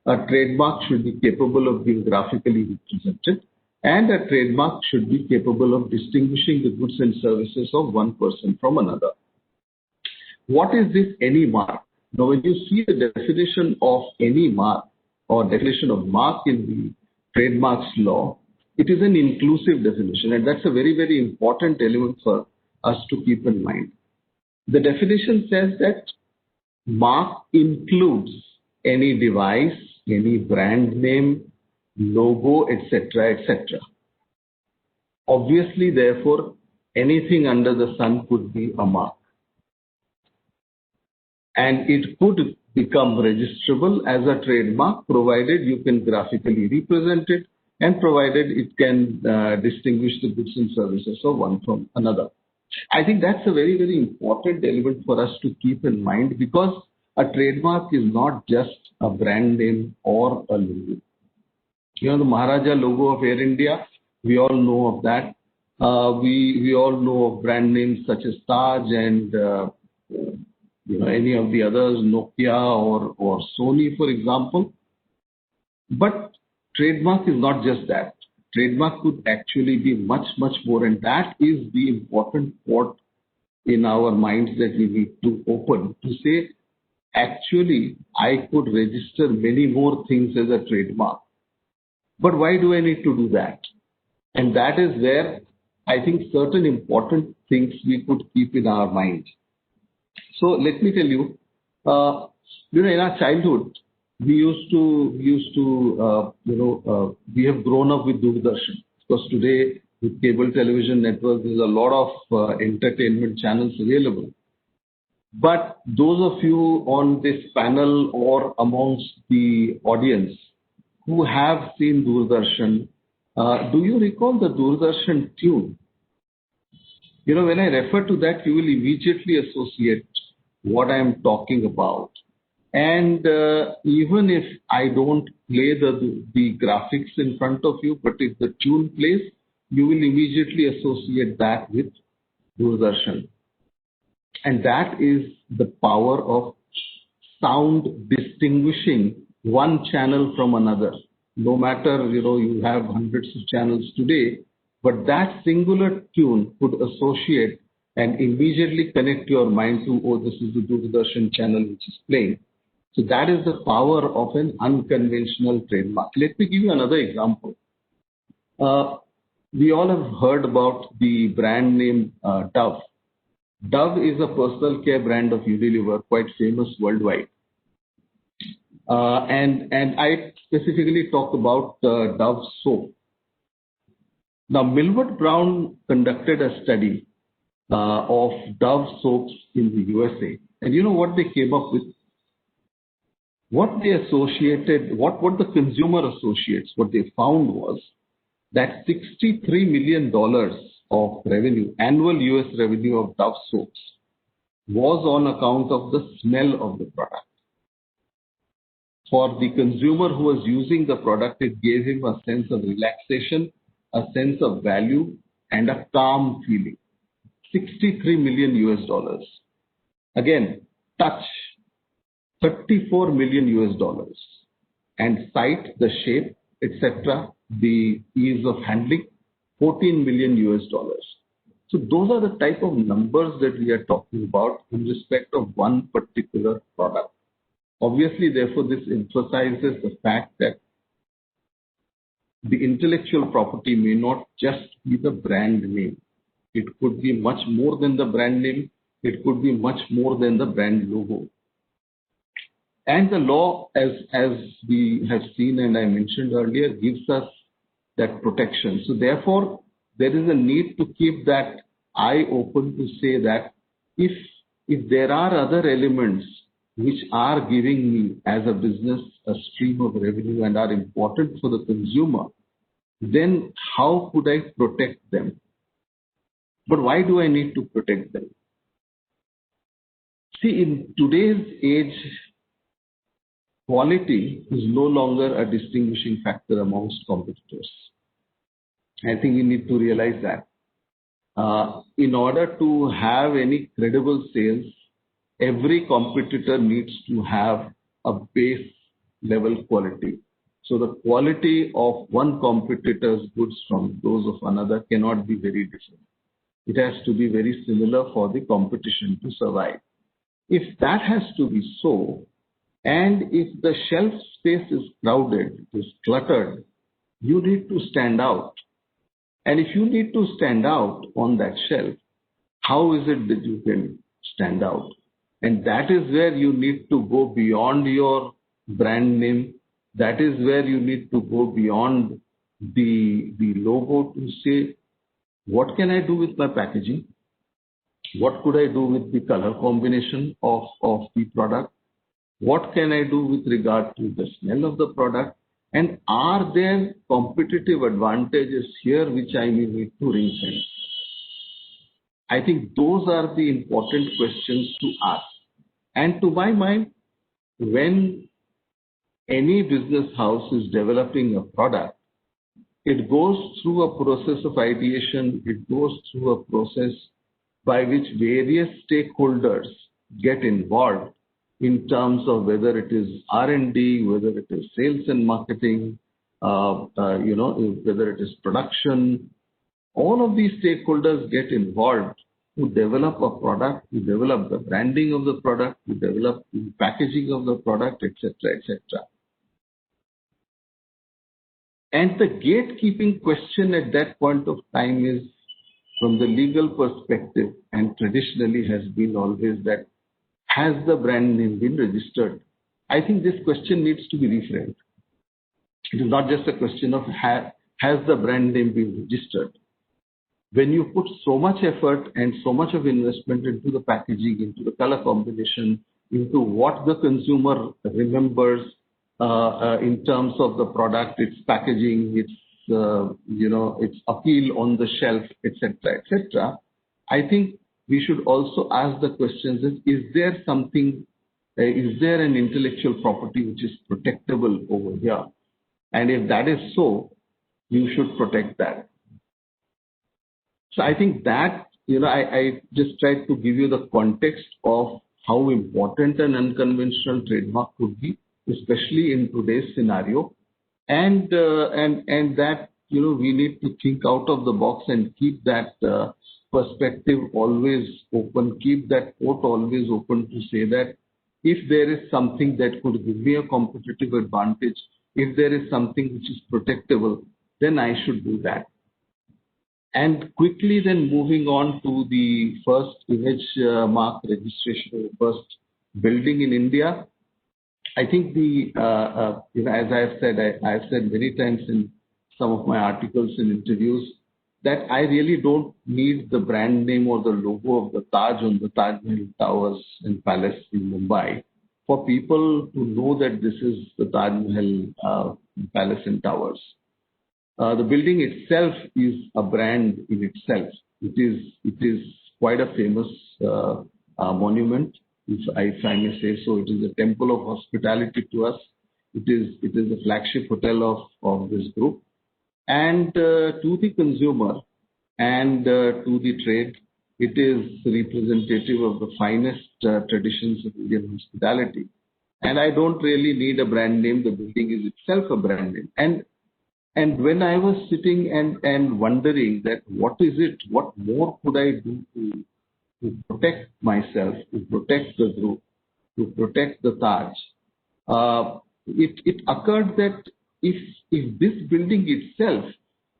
Speaker 2: A trademark should be capable of being graphically represented, and a trademark should be capable of distinguishing the goods and services of one person from another. what is this any mark? Now, when you see the definition of any mark or definition of mark in the trademarks law, it is an inclusive definition, and that's a very, very important element for us to keep in mind. The definition says that mark includes any device, any brand name, logo, etc., etc. Obviously, therefore, anything under the sun could be a mark. And it could become registrable as a trademark provided you can graphically represent it and provided it can distinguish the goods and services of one from another. I think that's a very, very important element for us to keep in mind, because a trademark is not just a brand name or a logo. You know, the Maharaja logo of Air India, we all know of that. We all know of brand names such as Taj and any of the others, Nokia or Sony, for example. But trademark is not just that. Trademark could actually be much, much more, and that is the important part in our minds that we need to open to say, actually, I could register many more things as a trademark. But why do I need to do that? And that is where I think certain important things we could keep in our mind. So let me tell you, in our childhood, we have grown up with Doordarshan, because today with cable television networks, there's a lot of entertainment channels available. But those of you on this panel or amongst the audience who have seen Doordarshan, do you recall the Doordarshan tune? You know, when I refer to that, you will immediately associate what I am talking about. And even if I don't play the graphics in front of you, but if the tune plays, you will immediately associate that with Doordarshan. And that is the power of sound distinguishing one channel from another. No matter, you have hundreds of channels today, but that singular tune could associate and immediately connect your mind to, oh, this is the Doordarshan channel which is playing. So that is the power of an unconventional trademark. Let me give you another example. We all have heard about the brand name Dove. Dove is a personal care brand of Unilever, quite famous worldwide. And I specifically talk about Dove soap. Now, Millward Brown conducted a study of Dove soaps in the USA. And you know what they came up with? What they associated, what the consumer associates, what they found was that $63 million of revenue, annual US revenue of Dove soaps, was on account of the smell of the product. For the consumer who was using the product, it gave him a sense of relaxation, a sense of value, and a calm feeling. $63 million US. Again, touch, $34 million US. And sight, the shape, etc., the ease of handling, $14 million US. So those are the type of numbers that we are talking about in respect of one particular product. Obviously, therefore, this emphasizes the fact that the intellectual property may not just be the brand name. It could be much more than the brand name. It could be much more than the brand logo. And the law, as we have seen and I mentioned earlier, gives us that protection. So therefore, there is a need to keep that eye open to say that if there are other elements which are giving me as a business a stream of revenue and are important for the consumer, then how could I protect them? But why do I need to protect them? See, in today's age, quality is no longer a distinguishing factor amongst competitors. I think we need to realize that. In order to have any credible sales, every competitor needs to have a base level quality. So the quality of one competitor's goods from those of another cannot be very different. It has to be very similar for the competition to survive. If that has to be so, and if the shelf space is crowded, is cluttered, you need to stand out. And if you need to stand out on that shelf, how is it that you can stand out? And that is where you need to go beyond your brand name. That is where you need to go beyond the logo to say, what can I do with my packaging? What could I do with the color combination of the product? What can I do with regard to the smell of the product? And are there competitive advantages here which I may need to ring fence? I think those are the important questions to ask. And to my mind, when any business house is developing a product, it goes through a process of ideation, it goes through a process by which various stakeholders get involved in terms of whether it is R&D, whether it is sales and marketing, whether it is production. All of these stakeholders get involved to develop a product, to develop the branding of the product, to develop the packaging of the product, etc., etc. And the gatekeeping question at that point of time is, from the legal perspective, and traditionally has been always that, has the brand name been registered? I think this question needs to be reframed. It is not just a question of has the brand name been registered. When you put so much effort and so much of investment into the packaging, into the color combination, into what the consumer remembers in terms of the product, its packaging, its its appeal on the shelf, etc., etc., I think we should also ask the questions: is there something? Is there an intellectual property which is protectable over here? And if that is so, you should protect that. So I think that, I just tried to give you the context of how important an unconventional trademark could be, especially in today's scenario, and that, we need to think out of the box and keep that perspective always open, keep that port always open to say that if there is something that could give me a competitive advantage, if there is something which is protectable, then I should do that. And quickly then moving on to the first image mark registration, first building in India. I think as I've said many times in some of my articles and interviews, that I really don't need the brand name or the logo of the Taj on the Taj Mahal Towers and Palace in Mumbai for people to know that this is the Taj Mahal Palace and Towers. The building itself is a brand in itself. It is quite a famous monument, if I may say so. It is a temple of hospitality to us. It is the flagship hotel of this group. And to the consumer and to the trade, it is representative of the finest traditions of Indian hospitality. And I don't really need a brand name. The building is itself a brand name. And when I was sitting and wondering that what more could I do to protect myself, to protect the group, to protect the Taj, it occurred that if this building itself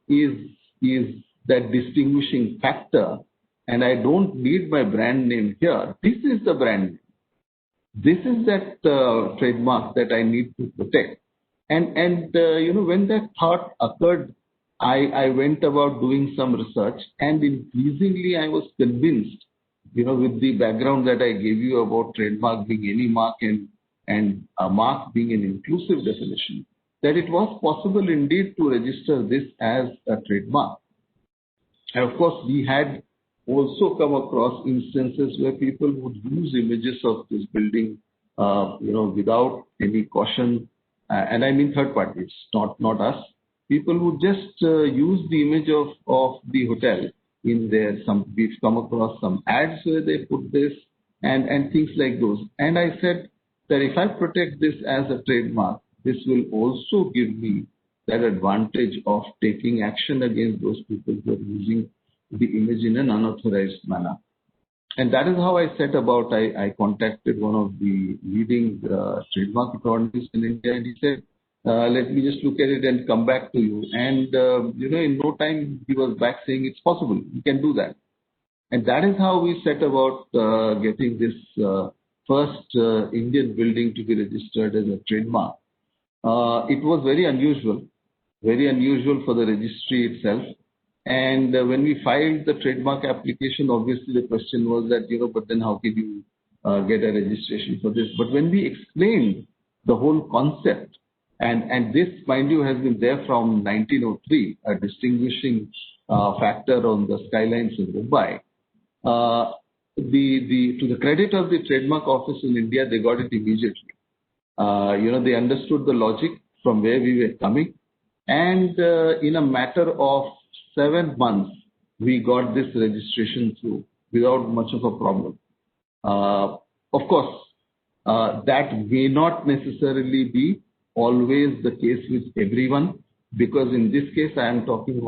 Speaker 2: is that distinguishing factor, and I don't need my brand name here, this is the brand name. This is that trademark that I need to protect. And when that thought occurred, I went about doing some research, and increasingly I was convinced, with the background that I gave you about trademark being any mark and a mark being an inclusive definition, that it was possible indeed to register this as a trademark. And of course, we had also come across instances where people would use images of this building, without any caution. And I mean third parties, not us. People would just use the image of the hotel in there. We've come across some ads where they put this and things like those. And I said that if I protect this as a trademark, this will also give me that advantage of taking action against those people who are using the image in an unauthorized manner. And that is how I set about. I contacted one of the leading trademark attorneys in India, and he said, "Let me just look at it and come back to you." And in no time he was back saying, "It's possible. We can do that." And that is how we set about getting this first Indian building to be registered as a trademark. It was very unusual for the registry itself. And when we filed the trademark application, obviously the question was that, but then how can you get a registration for this? But when we explained the whole concept, and this, mind you, has been there from 1903, a distinguishing factor on the skylines of Mumbai. To the credit of the trademark office in India, they got it immediately. They understood the logic from where we were coming, and in a matter of 7 months, we got this registration through without much of a problem. Of course, that may not necessarily be always the case with everyone, because in this case, I am talking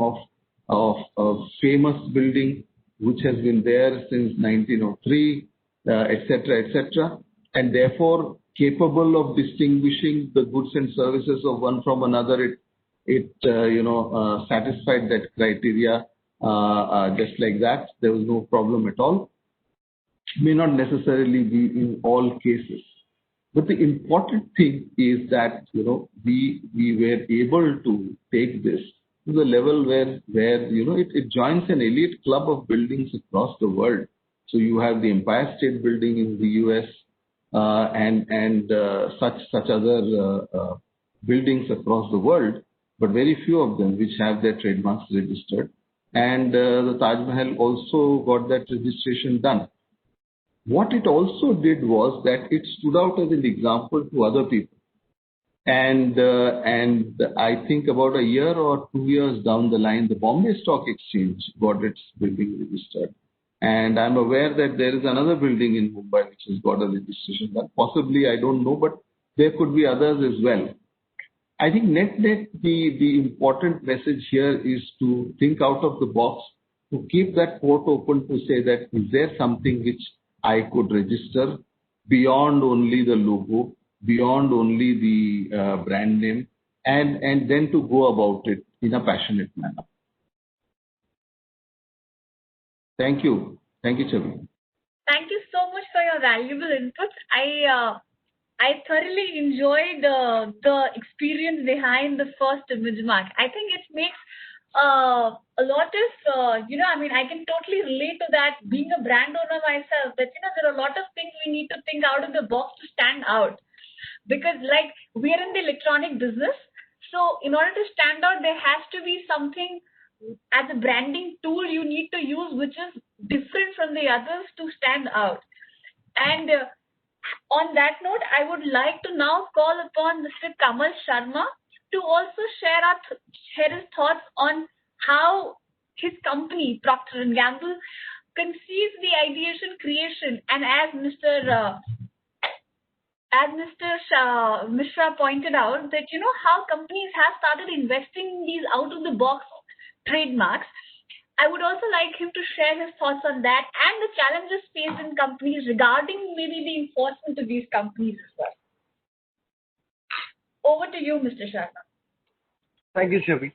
Speaker 2: of a famous building which has been there since 1903, etc., and therefore capable of distinguishing the goods and services of one from another. It satisfied that criteria just like that. There was no problem at all. May not necessarily be in all cases. But the important thing is that we were able to take this to the level where it joins an elite club of buildings across the world. So you have the Empire State Building in the US and such other buildings across the world, but very few of them which have their trademarks registered. And the Taj Mahal also got that registration done. What it also did was that it stood out as an example to other people. And I think about a year or 2 years down the line, the Bombay Stock Exchange got its building registered. And I'm aware that there is another building in Mumbai which has got a registration done. Possibly, I don't know, but there could be others as well. I think net, the important message here is to think out of the box, to keep that port open, to say that is there something which I could register beyond only the logo, beyond only the brand name, and then to go about it in a passionate manner. Thank you. Thank you, Chavi.
Speaker 3: Thank you so much for your valuable inputs. I thoroughly enjoyed the experience behind the first image mark. I think it makes a lot of, I can totally relate to that, being a brand owner myself, that, there are a lot of things we need to think out of the box to stand out. Because we are in the electronic business. So in order to stand out, there has to be something as a branding tool you need to use, which is different from the others to stand out. And on that note, I would like to now call upon Mr. Kamal Sharma to also share his thoughts on how his company, Procter & Gamble, conceives the ideation creation. And as Mr. Mishra pointed out, that how companies have started investing in these out-of-the-box trademarks. I would also like him to share his thoughts on that and the challenges faced in companies regarding maybe the enforcement of these companies as well. Over to you, Mr. Sharma.
Speaker 4: Thank you, Chavi.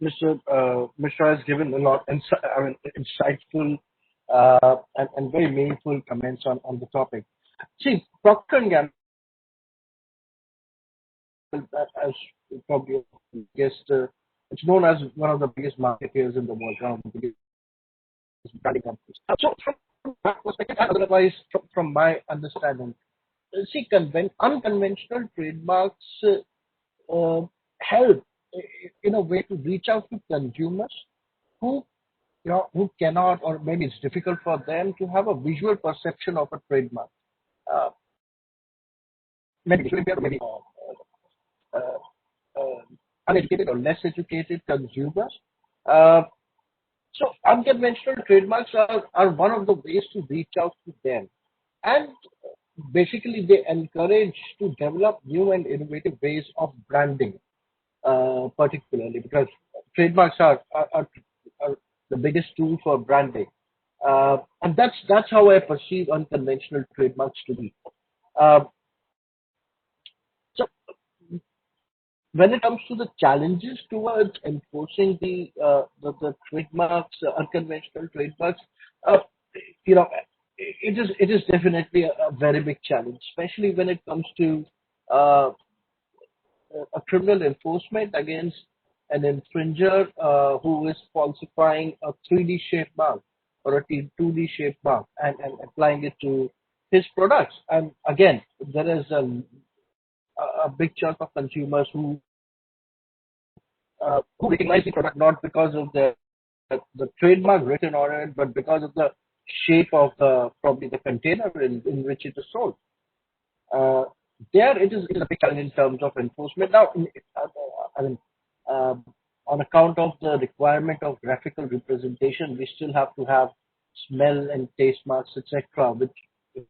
Speaker 4: Mr. Mishra has given a lot, insightful and very meaningful comments on the topic. See, Procter & Gamble, as you probably guessed, it's known as one of the biggest marketeers in the world, one of the biggest branding companies. So from my perspective, otherwise from my understanding, see, unconventional trademarks help in a way to reach out to consumers who cannot, or maybe it's difficult for them to have a visual perception of a trademark. Maybe uneducated or less educated consumers. So unconventional trademarks are one of the ways to reach out to them. And basically they encourage to develop new and innovative ways of branding, particularly because trademarks are the biggest tool for branding. And that's how I perceive unconventional trademarks to be. Uh, so when it comes to the challenges towards enforcing the trademarks, unconventional trademarks, uh, you know, it is definitely a very big challenge, especially when it comes to uh, a criminal enforcement against an infringer who is falsifying a 3D shape mark or a 2D shape mark and applying it to his products. And again, there is a big chunk of consumers who recognize the product not because of the trademark written on it, but because of the shape of the probably the container in which it is sold. Uh, there it is a big challenge in terms of enforcement. Now, I mean, um, on account of the requirement of graphical representation, we still have to have smell and taste marks, etc., which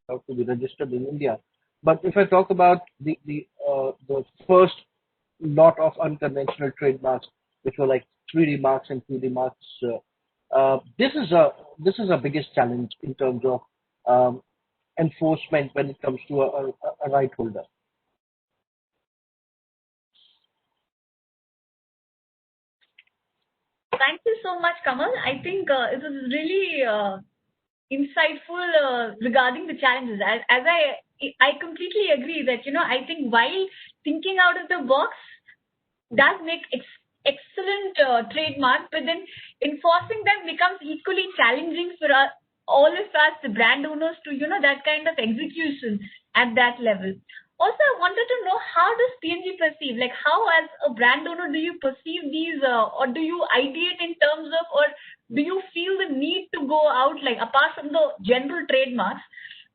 Speaker 4: have to be registered in India. But if I talk about the first lot of unconventional trademarks, which were like 3D marks and 2D marks, this is a biggest challenge in terms of enforcement when it comes to a right holder.
Speaker 3: Thank you so much, Kamal. I think it was really insightful regarding the challenges. As I completely agree that I think while thinking out of the box does make excellent trademark, but then enforcing them becomes equally challenging for all of us, the brand owners, to that kind of execution at that level. Also, I wanted to know, how does PNG perceive, like how as a brand owner do you perceive these, or do you ideate in terms of, or do you feel the need to go out, like apart from the general trademarks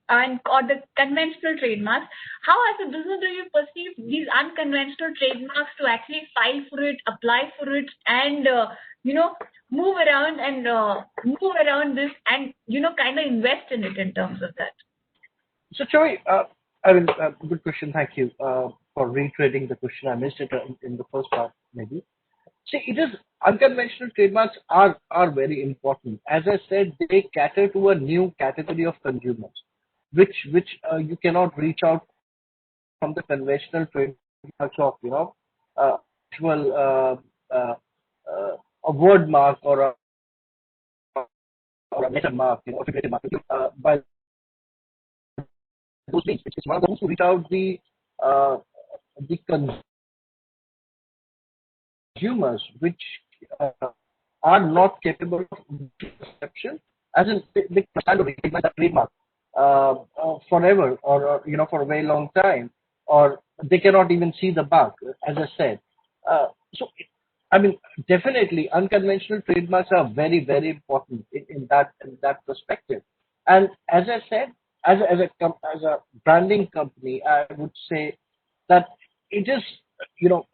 Speaker 3: and or the conventional trademarks, how as a business do you perceive these unconventional trademarks to actually file for it, apply for it, and move around and move around this and kind of invest in it in terms of that?
Speaker 4: So, Joey, good question. Thank you for reiterating the question. I missed it in the first part, maybe. See, it is unconventional trademarks are very important. As I said, they cater to a new category of consumers, which you cannot reach out from the conventional trademarks of actual a word mark or a letter mark, a figurative mark. By those means, it's one of those who reach out the consumers which uh, are not capable of perception, as in they stand to recognize that trademark forever or for a very long time, or they cannot even see the mark, as I said. So, I mean, definitely, unconventional trademarks are very, very important in that perspective. And as I said, as a branding company, I would say that it is, you know,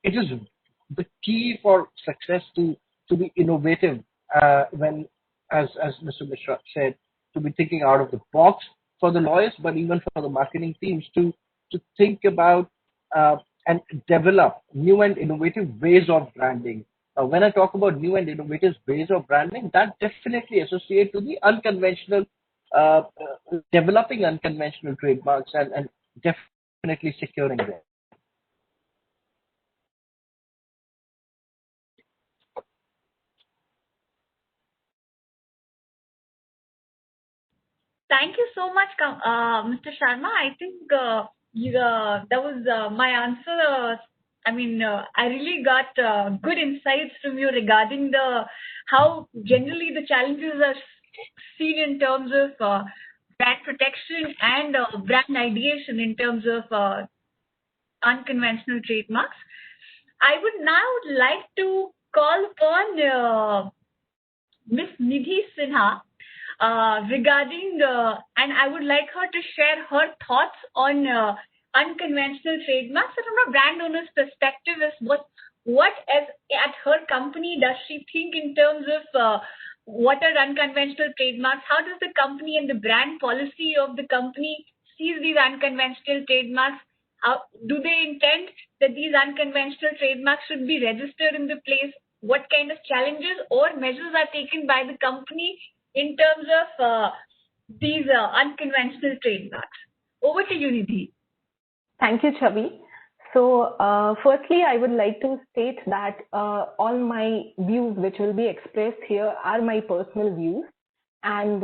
Speaker 4: it is the key for success to be innovative when, as Mr. Mishra said, to be thinking out of the box for the lawyers, but even for the marketing teams to think about uh, and develop new and innovative ways of branding. When I talk about new and innovative ways of branding, that definitely associate to the unconventional, developing unconventional trademarks and definitely securing them.
Speaker 3: Thank you so much, Mr. Sharma. I think that was my answer. I really got good insights from you regarding the how generally the challenges are seen in terms of brand protection and brand ideation in terms of unconventional trademarks. I would now like to call upon Miss Nidhi Sinha regarding, and I would like her to share her thoughts on unconventional trademarks. So from a brand owner's perspective, is what as at her company does she think in terms of what are unconventional trademarks? How does the company and the brand policy of the company sees these unconventional trademarks? How do they intend that these unconventional trademarks should be registered in the place? What kind of challenges or measures are taken by the company in terms of these unconventional trademarks. Over to you, Nidhi.
Speaker 5: Thank you, Chavi. So, firstly, I would like to state that all my views which will be expressed here are my personal views. And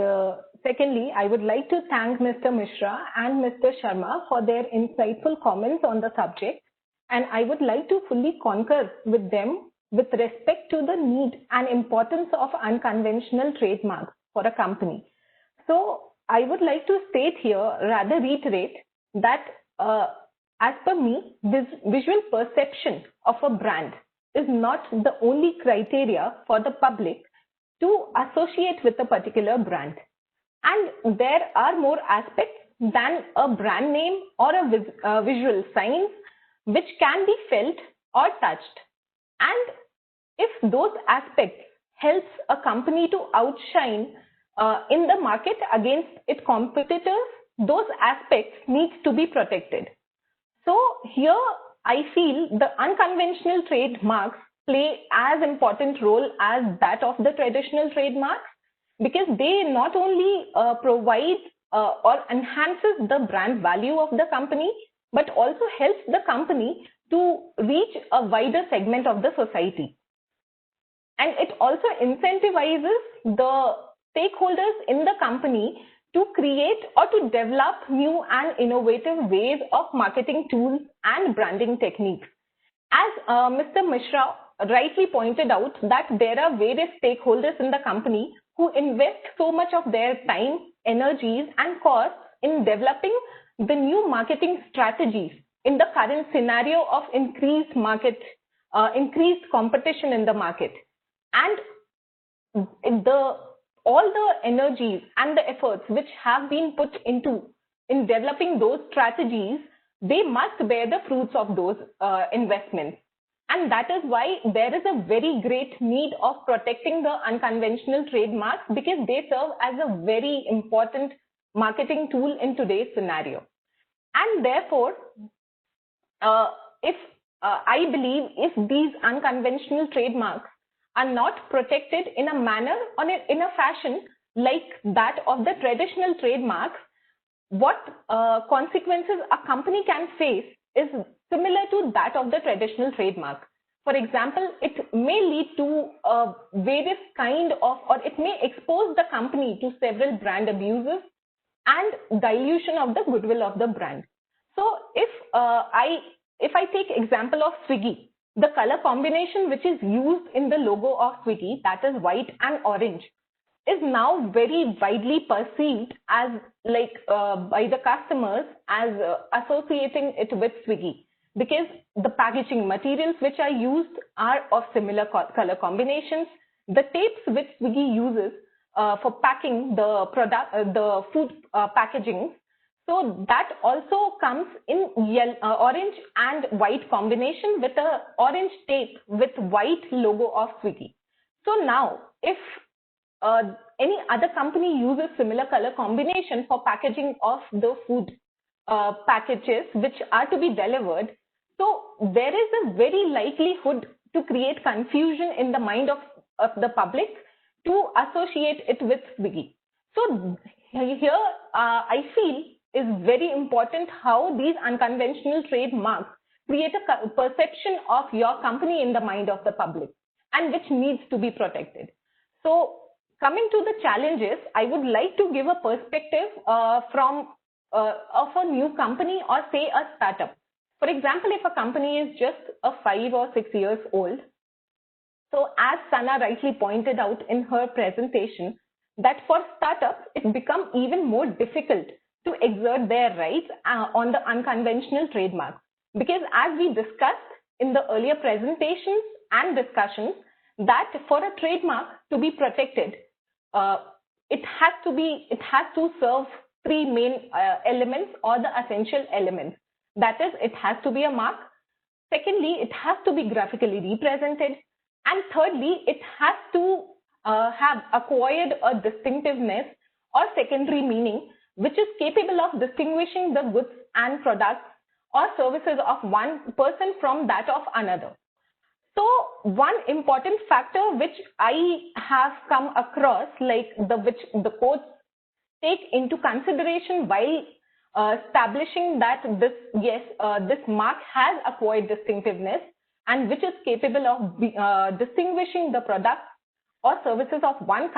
Speaker 5: secondly, I would like to thank Mr. Mishra and Mr. Sharma for their insightful comments on the subject. And I would like to fully concur with them with respect to the need and importance of unconventional trademarks for a company. So I would like to state here, rather reiterate, that as per me, this visual perception of a brand is not the only criteria for the public to associate with a particular brand. And there are more aspects than a brand name or a visual signs which can be felt or touched. And if those aspects helps a company to outshine in the market against its competitors, those aspects need to be protected. So here I feel the unconventional trademarks play as important role as that of the traditional trademarks, because they not only provide or enhances the brand value of the company, but also helps the company to reach a wider segment of the society. And it also incentivizes the stakeholders in the company to create or to develop new and innovative ways of marketing tools and branding techniques. As Mr. Mishra rightly pointed out, that there are various stakeholders in the company who invest so much of their time, energies, and costs in developing the new marketing strategies in the current scenario of increased competition in the market. And all the energies and the efforts which have been put into in developing those strategies, they must bear the fruits of those investments. And that is why there is a very great need of protecting the unconventional trademarks, because they serve as a very important marketing tool in today's scenario. And therefore, I believe if these unconventional trademarks are not protected in a manner or in a fashion like that of the traditional trademarks, what consequences a company can face is similar to that of the traditional trademark. For example, it may lead to various kind of, or it may expose the company to several brand abuses and dilution of the goodwill of the brand. So if I take example of Swiggy, the color combination which is used in the logo of Swiggy, that is white and orange, is now very widely perceived as by the customers as associating it with Swiggy, because the packaging materials which are used are of similar color combinations. The tapes which Swiggy uses for packing the product, the food packaging, so that also comes in orange and white combination with a orange tape with white logo of Swiggy. So now, if any other company uses similar color combination for packaging of the food packages which are to be delivered, so there is a very likelihood to create confusion in the mind of the public to associate it with Swiggy. So here I feel is very important how these unconventional trademarks create a perception of your company in the mind of the public, and which needs to be protected. So coming to the challenges, I would like to give a perspective from of a new company, or say a startup. For example, if a company is just 5 or 6 years old, so as Sana rightly pointed out in her presentation, that for startups, it becomes even more difficult to exert their rights on the unconventional trademark. Because as we discussed in the earlier presentations and discussions, that for a trademark to be protected, it has to serve three main elements, or the essential elements. That is, it has to be a mark. Secondly, it has to be graphically represented. And thirdly, it has to have acquired a distinctiveness or secondary meaning, which is capable of distinguishing the goods and products or services of one person from that of another. So one important factor which I have come across, which the courts take into consideration while establishing that this mark has acquired distinctiveness and which is capable of distinguishing the products or services of one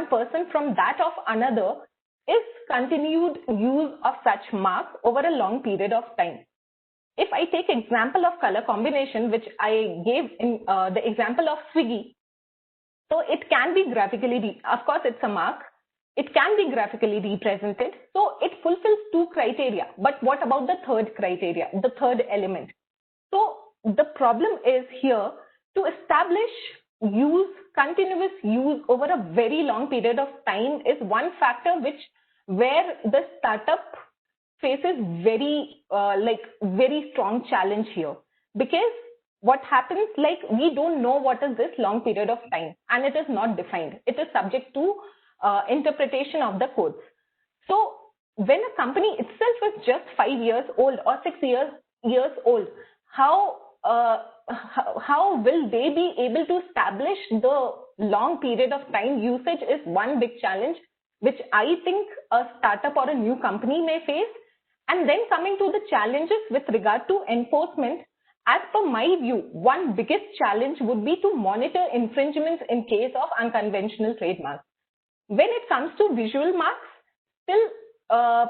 Speaker 5: person from that of another, is continued use of such marks over a long period of time. If I take example of color combination, which I gave in the example of Swiggy, so it can be graphically, of course it's a mark, it can be graphically represented, so it fulfills two criteria. But what about the third criteria, the third element? So the problem is here to establish continuous use over a very long period of time is one factor where the startup faces very strong challenge here, because what happens, we don't know what is this long period of time, and it is not defined. It is subject to interpretation of the codes. So when a company itself is just 5 years old or 6 years old, how will they be able to establish the long period of time usage is one big challenge which I think a startup or a new company may face. And then coming to the challenges with regard to enforcement, as per my view, one biggest challenge would be to monitor infringements in case of unconventional trademarks. When it comes to visual marks, still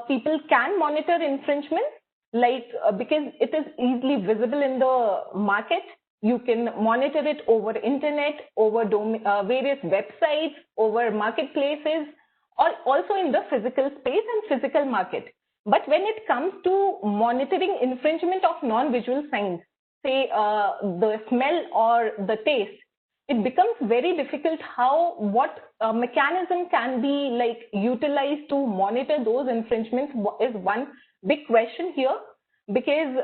Speaker 5: people can monitor infringements, because it is easily visible in the market. You can monitor it over internet, over various websites, over marketplaces, or also in the physical space and physical market. But when it comes to monitoring infringement of non-visual signs, say the smell or the taste, it becomes very difficult what mechanism can be utilized to monitor those infringements is one big question here, because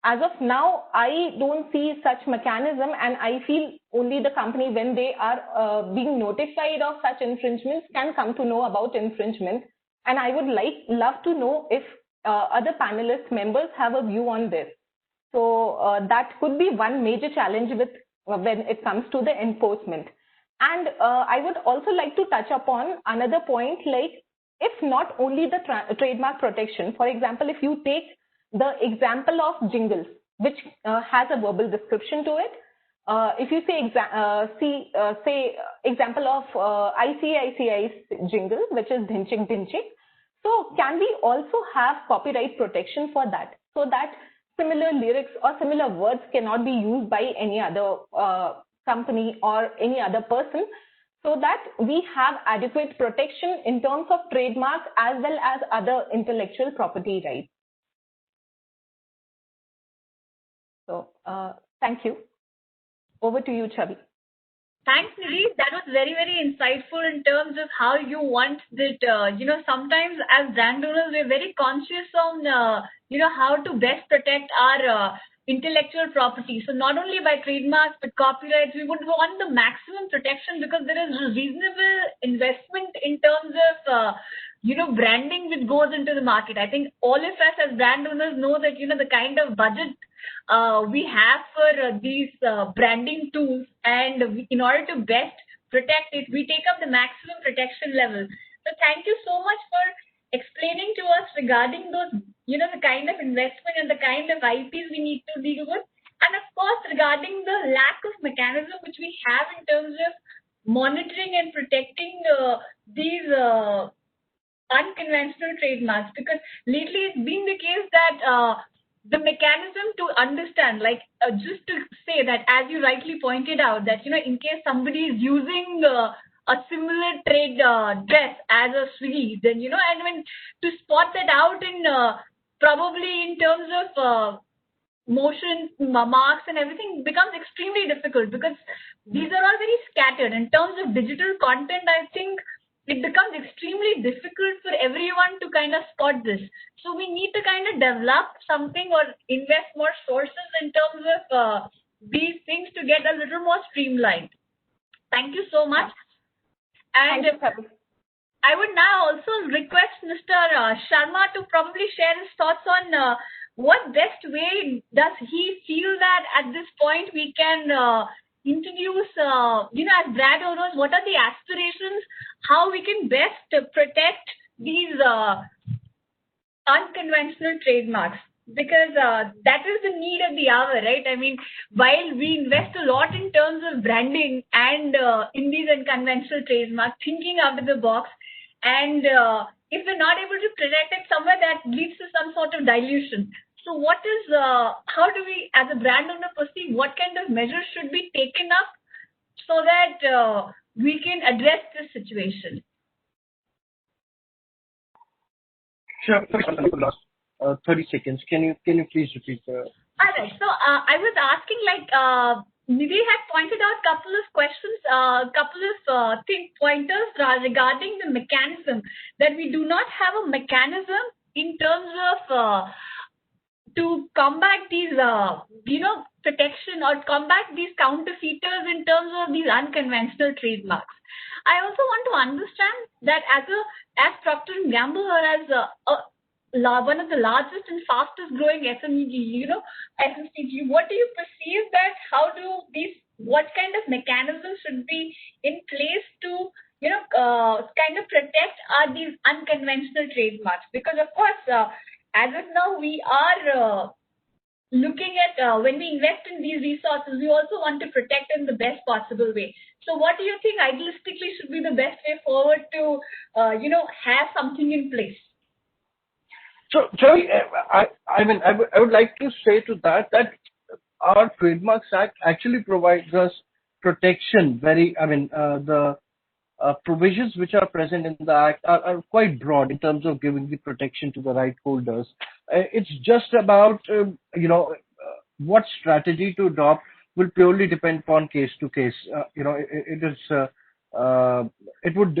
Speaker 5: as of now, I don't see such mechanism, and I feel only the company, when they are being notified of such infringements, can come to know about infringement. And I would love to know if other panelist members have a view on this. So that could be one major challenge when it comes to the enforcement. And I would also like to touch upon another point, if not only the trademark protection. For example, if you take the example of jingles, which has a verbal description to it. If you say example of ICICI's jingle, which is Dhinchik Dhinchik, so can we also have copyright protection for that, so that similar lyrics or similar words cannot be used by any other company or any other person, so that we have adequate protection in terms of trademarks as well as other intellectual property rights. So thank you. Over to you, Chavi.
Speaker 3: Thanks, Nidhi. That was very, very insightful in terms of how you want that, sometimes as brand owners, we're very conscious on, how to best protect our intellectual property. So not only by trademarks, but copyrights, we would want the maximum protection, because there is reasonable investment in terms of, branding which goes into the market. I think all of us as brand owners know that, the kind of budget we have for these branding tools, and in order to best protect it, we take up the maximum protection level. So thank you so much for explaining to us regarding those, the kind of investment and the kind of IPs we need to deal with. And of course, regarding the lack of mechanism which we have in terms of monitoring and protecting these unconventional trademarks, because lately it's been the case that the mechanism to understand, just to say that, as you rightly pointed out, that, in case somebody is using a similar trade dress as a Swiggy, then, and when to spot that out in probably in terms of motion, marks and everything becomes extremely difficult, because these are all very scattered. In terms of digital content, I think it becomes extremely difficult for everyone to kind of spot this. So we need to kind of develop something or invest more sources in terms of these things to get a little more streamlined. Thank you so much. And I would now also request Mr. Sharma to probably share his thoughts on what best way does he feel that at this point we can introduce, as brand owners, what are the aspirations, how we can best protect these unconventional trademarks? Because that is the need of the hour, right? I mean, while we invest a lot in terms of branding and in these unconventional trademarks, thinking out of the box, and if we're not able to protect it somewhere, that leads to some sort of dilution. So what is, how do we, as a brand owner, perceive what kind of measures should be taken up so that we can address this situation?
Speaker 4: Sure. Last 30 seconds. Can you please repeat?
Speaker 3: All right. So I was asking, Nidhi had pointed out a couple of questions, couple of pointers regarding the mechanism, that we do not have a mechanism in terms of to combat these, protection or combat these counterfeiters in terms of these unconventional trademarks. I also want to understand that as Procter & Gamble, or as one of the largest and fastest growing FMCG, what do you perceive that what kind of mechanisms should be in place to, kind of protect these unconventional trademarks? Because of course, as of now, we are looking at when we invest in these resources, we also want to protect in the best possible way. So what do you think idealistically should be the best way forward to, have something in place?
Speaker 4: So, Joey, I would like to say to that our Trademarks Act actually provides us protection. The provisions which are present in the Act are quite broad in terms of giving the protection to the right holders. It's just about, what strategy to adopt will purely depend upon case to case. It would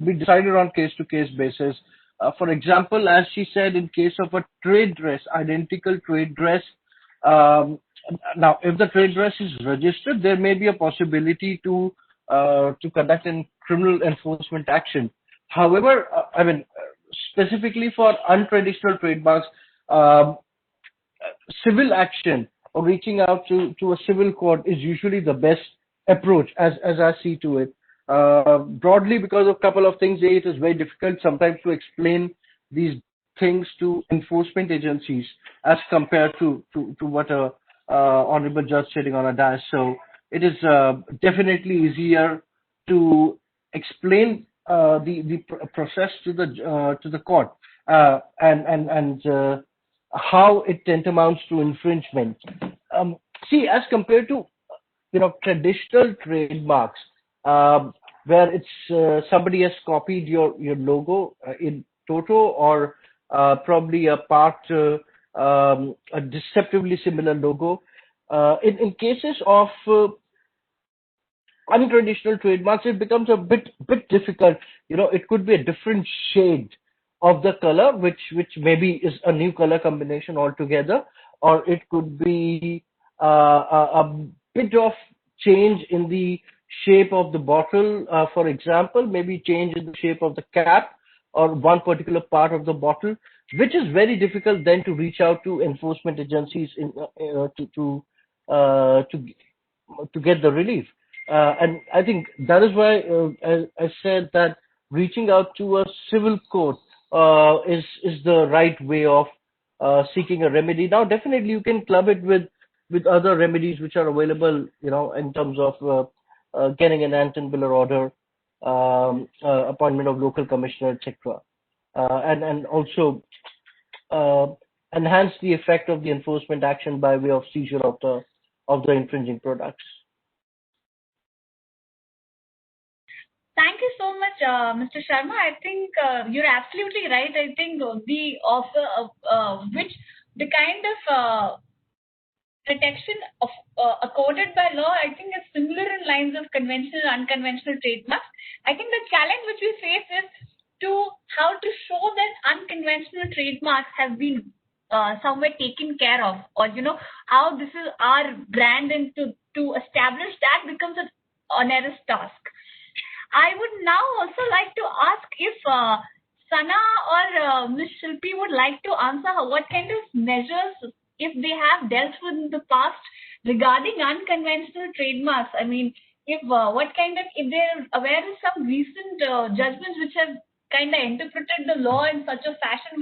Speaker 4: be decided on case to case basis. For example, as she said, in case of a trade dress, identical trade dress, now if the trade dress is registered, there may be a possibility to conduct a criminal enforcement action. However, specifically for untraditional trademarks, civil action or reaching out to a civil court is usually the best approach, as I see to it. Broadly, because of a couple of things, it is very difficult sometimes to explain these things to enforcement agencies as compared to what a honorable judge sitting on a dais. So it is definitely easier to explain the process to the court and how it tantamounts to infringement. See, as compared to traditional trademarks, where it's somebody has copied your logo in toto, or probably a part a deceptively similar logo. In cases of untraditional trademarks, it becomes a bit difficult. It could be a different shade of the color, which maybe is a new color combination altogether, or it could be a bit of change in the shape of the bottle, for example, maybe change in the shape of the cap or one particular part of the bottle, which is very difficult then to reach out to enforcement agencies to get the relief. And I think that is why I said that reaching out to a civil court is the right way of seeking a remedy. Now, definitely you can club it with other remedies which are available, in terms of getting an Anton-Miller order, appointment of local commissioner, etc., and also enhance the effect of the enforcement action by way of seizure of the infringing products.
Speaker 3: Thank you so much, Mr. Sharma. I think you're absolutely right. I think the offer of the kind of protection accorded by law, I think is similar in lines of conventional, unconventional trademarks. I think the challenge which we face is how to show that unconventional trademarks have been somewhere taken care of, or how this is our brand, and to establish that becomes an onerous task. I would now also like to ask if Sana or Ms. Shilpi would like to answer what kind of measures, if they have dealt with in the past regarding unconventional trademarks. I mean, if if they're aware of some recent judgments which have kind of interpreted the law in such a fashion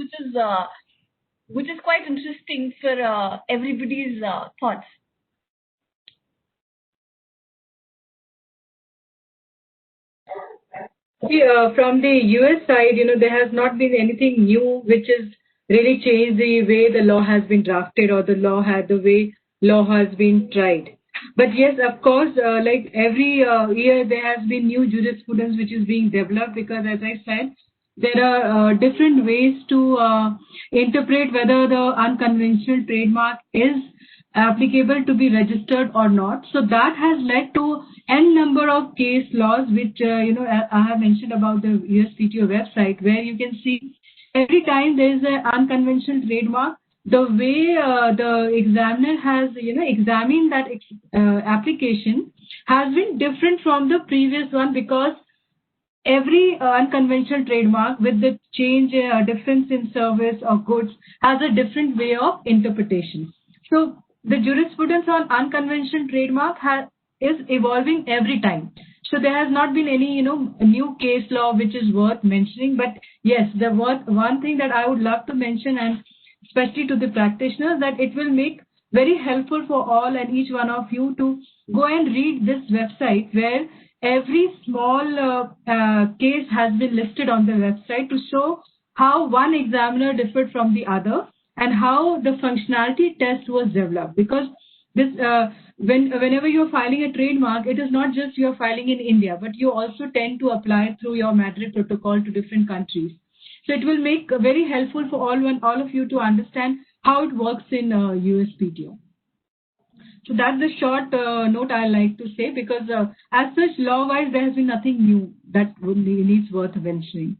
Speaker 3: which is quite interesting for everybody's thoughts.
Speaker 7: See, from the US side, there has not been anything new which has really changed the way the law has been drafted or the way law has been tried. But yes, of course, like every year there has been new jurisprudence which is being developed, because as I said, there are different ways to interpret whether the unconventional trademark is applicable to be registered or not. So that has led to n number of case laws, which I have mentioned about the USPTO website, where you can see every time there is an unconventional trademark, the way the examiner has examined that application has been different from the previous one, because every unconventional trademark with the change difference in service or goods has a different way of interpretation. So the jurisprudence on unconventional trademark is evolving every time. So there has not been any new case law which is worth mentioning. But yes, there was one thing that I would love to mention, and especially to the practitioners, that it will make very helpful for all and each one of you to go and read this website, where every small case has been listed on the website to show how one examiner differed from the other and how the functionality test was developed. Because this, whenever you're filing a trademark, it is not just you're filing in India, but you also tend to apply through your Madrid protocol to different countries. So it will make very helpful for all of you to understand how it works in USPTO. So that's the short note I like to say, because as such, law-wise, there has been nothing new that needs worth mentioning.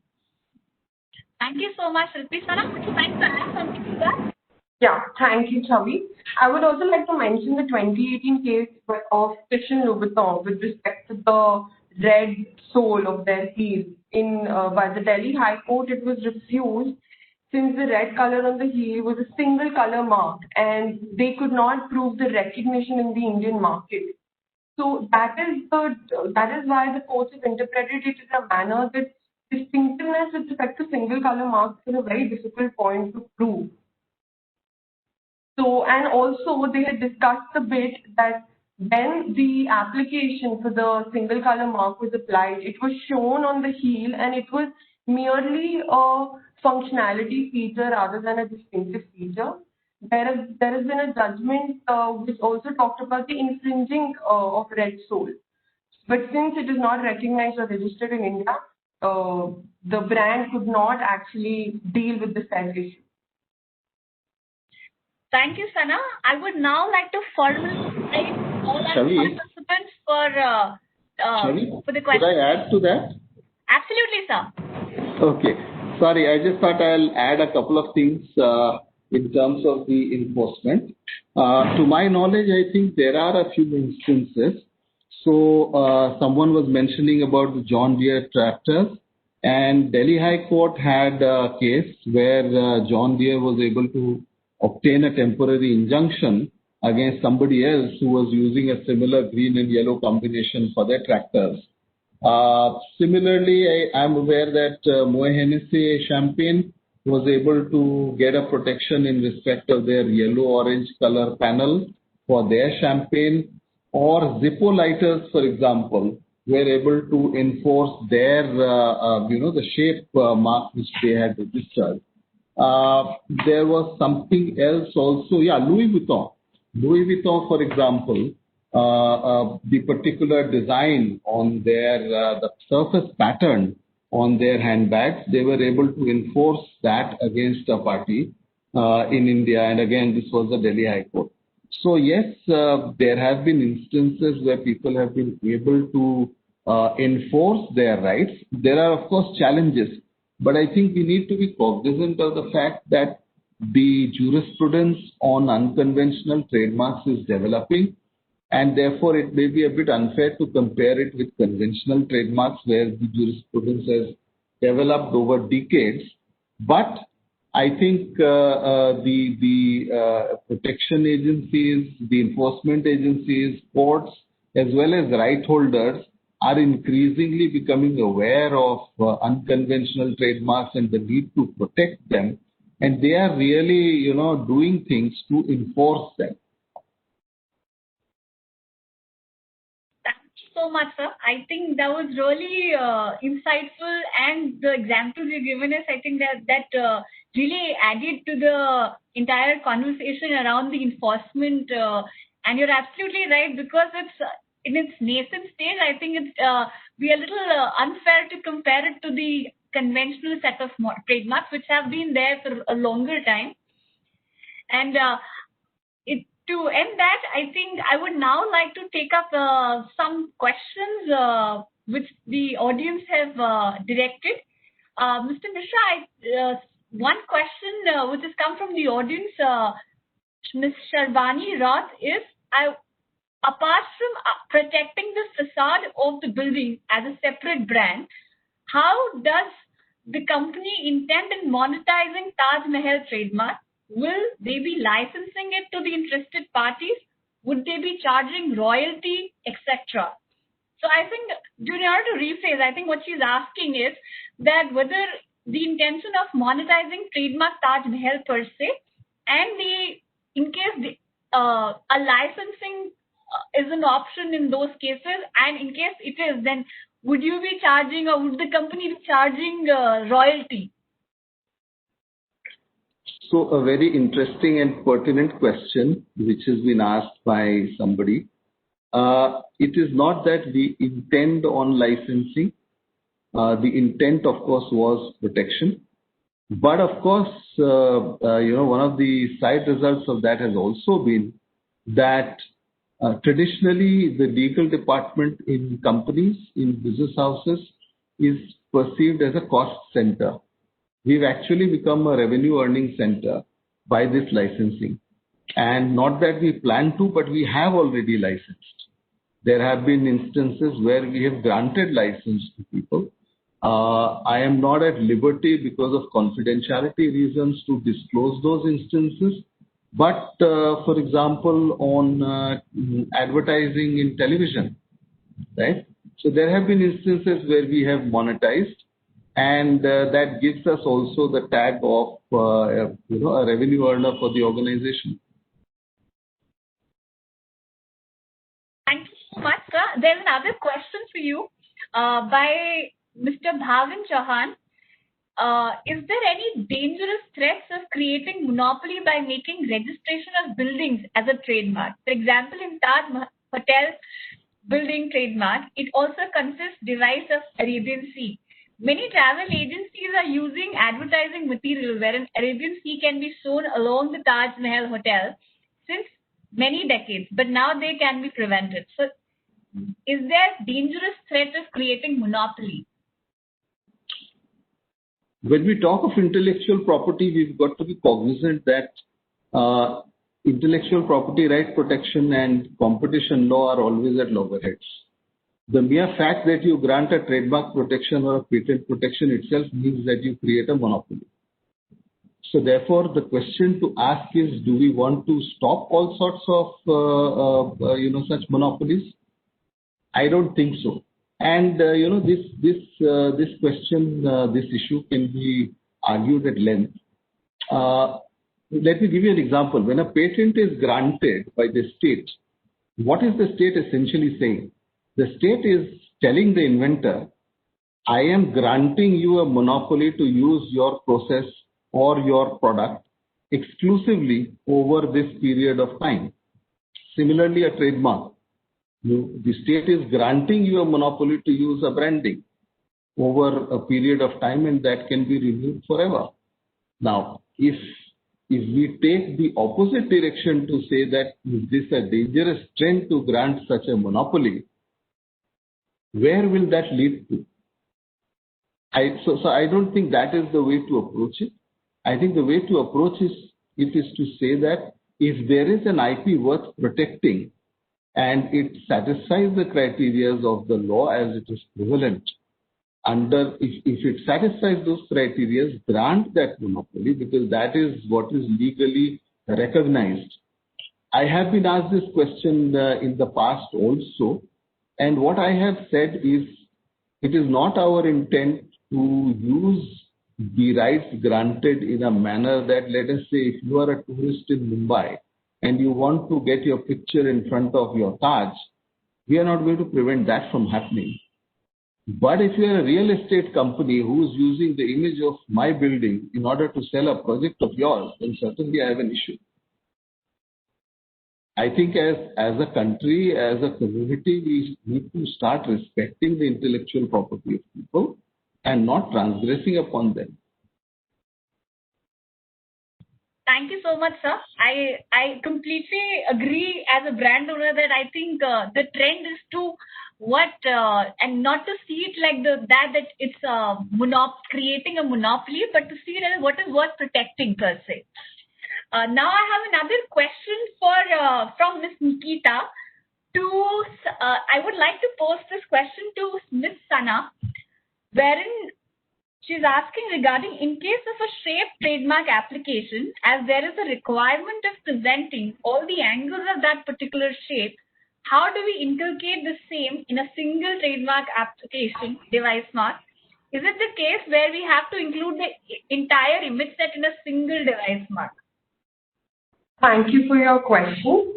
Speaker 3: Thank you so much, Shilpi. Sana, would you like to add something to that?
Speaker 6: Yeah, thank you, Chavi. I would also like to mention the 2018 case of Fish and Louboutin with respect to the red sole of their heel. By the Delhi High Court, it was refused since the red color on the heel was a single color mark and they could not prove the recognition in the Indian market. So that is why the courts have interpreted it in a manner that distinctiveness with respect to single color marks is a very difficult point to prove. So, and also they had discussed a bit that when the application for the single color mark was applied, it was shown on the heel and it was merely a functionality feature rather than a distinctive feature. There has been a judgment which also talked about the infringing of red sole. But since it is not recognized or registered in India, the brand could not actually deal with the said issue.
Speaker 3: Thank you, Sana. I would now like to formally thank all our participants for the question.
Speaker 2: Could I add to that?
Speaker 3: Absolutely, sir.
Speaker 2: Okay. Sorry, I just thought I'll add a couple of things in terms of the enforcement. To my knowledge, I think there are a few instances. So someone was mentioning about the John Deere tractors, and Delhi High Court had a case where John Deere was able to obtain a temporary injunction against somebody else who was using a similar green and yellow combination for their tractors. Similarly, I am aware that Moët Hennessy Champagne was able to get a protection in respect of their yellow-orange color panel for their champagne, or Zippo lighters, for example, were able to enforce their, the shape mark which they had registered. There was something else also. Yeah, Louis Vuitton. Louis Vuitton, for example, the particular design on their, the surface pattern on their handbags, they were able to enforce that against a party in India. And again, this was the Delhi High Court. So yes, there have been instances where people have been able to enforce their rights. There are, of course, challenges. But I think we need to be cognizant of the fact that the jurisprudence on unconventional trademarks is developing, and therefore it may be a bit unfair to compare it with conventional trademarks where the jurisprudence has developed over decades. But I think the protection agencies, the enforcement agencies, courts, as well as right holders are increasingly becoming aware of unconventional trademarks and the need to protect them. And they are really, doing things to enforce them.
Speaker 3: So much, sir. I think that was really insightful, and the examples you've given us, I think that really added to the entire conversation around the enforcement. And you're absolutely right, because it's in its nascent stage. I think it's be a little unfair to compare it to the conventional set of trademarks, which have been there for a longer time. And to end that, I think I would now like to take up some questions which the audience have directed. Mr. Mishra, one question which has come from the audience, Ms. Sharbani Roth, is apart from protecting the facade of the building as a separate brand, how does the company intend in monetizing Taj Mahal trademark? Will they be licensing it to the interested parties? Would they be charging royalty, etc.? So I think, in order to rephrase, I think what she's asking is that whether the intention of monetizing trademark Taj Mahal per se, and in case a licensing is an option in those cases, and in case it is, then would you be charging, or would the company be charging royalty?
Speaker 2: So a very interesting and pertinent question, which has been asked by somebody. It is not that we intend on licensing. The intent, of course, was protection. But of course, one of the side results of that has also been that traditionally the legal department in companies, in business houses, is perceived as a cost center. We've actually become a revenue earning center by this licensing. And not that we plan to, but we have already licensed. There have been instances where we have granted license to people. I am not at liberty because of confidentiality reasons to disclose those instances. But for example, on advertising in television, right? So there have been instances where we have monetized, and that gives us also the tag of a revenue earner for the organization.
Speaker 3: Thank you so much, sir. There's another question for you by Mr. Bhavin Chauhan. Is there any dangerous threats of creating monopoly by making registration of buildings as a trademark? For example, in Taj Hotel building trademark, it also consists device of Arabian Sea. Many travel agencies are using advertising material wherein Arabian Sea can be shown along the Taj Mahal Hotel since many decades, but now they can be prevented. So is there dangerous threat of creating monopoly?
Speaker 2: When we talk of intellectual property, we've got to be cognizant that intellectual property right protection and competition law are always at loggerheads. The mere fact that you grant a trademark protection or a patent protection itself means that you create a monopoly. So therefore, the question to ask is, do we want to stop all sorts of such monopolies? I don't think so. And this question, this issue can be argued at length. Let me give you an example. When a patent is granted by the state, what is the state essentially saying? The state is telling the inventor, I am granting you a monopoly to use your process or your product exclusively over this period of time. Similarly, a trademark. The state is granting you a monopoly to use a branding over a period of time, and that can be renewed forever. Now, if we take the opposite direction to say that is this a dangerous trend to grant such a monopoly, where will that lead to? So I don't think that is the way to approach it. I think the way to approach it is to say that if there is an IP worth protecting and it satisfies the criteria of the law as it is prevalent, if it satisfies those criteria, grant that monopoly, because that is what is legally recognized. I have been asked this question in the past also, and what I have said is, it is not our intent to use the rights granted in a manner that, let us say, if you are a tourist in Mumbai and you want to get your picture in front of your Taj, we are not going to prevent that from happening. But if you are a real estate company who is using the image of my building in order to sell a project of yours, then certainly I have an issue. I think as a country, as a community, we need to start respecting the intellectual property of people and not transgressing upon them.
Speaker 3: Thank you so much, sir. I completely agree as a brand owner that I think the trend is to and not to see it like that it's creating a monopoly, but to see it as what is worth protecting per se. Now I have another question from Ms. Nikita. I would like to pose this question to Ms. Sana, wherein she's asking regarding, in case of a shape trademark application, as there is a requirement of presenting all the angles of that particular shape, how do we inculcate the same in a single trademark application device mark? Is it the case where we have to include the entire image set in a single device mark?
Speaker 6: Thank you for your question.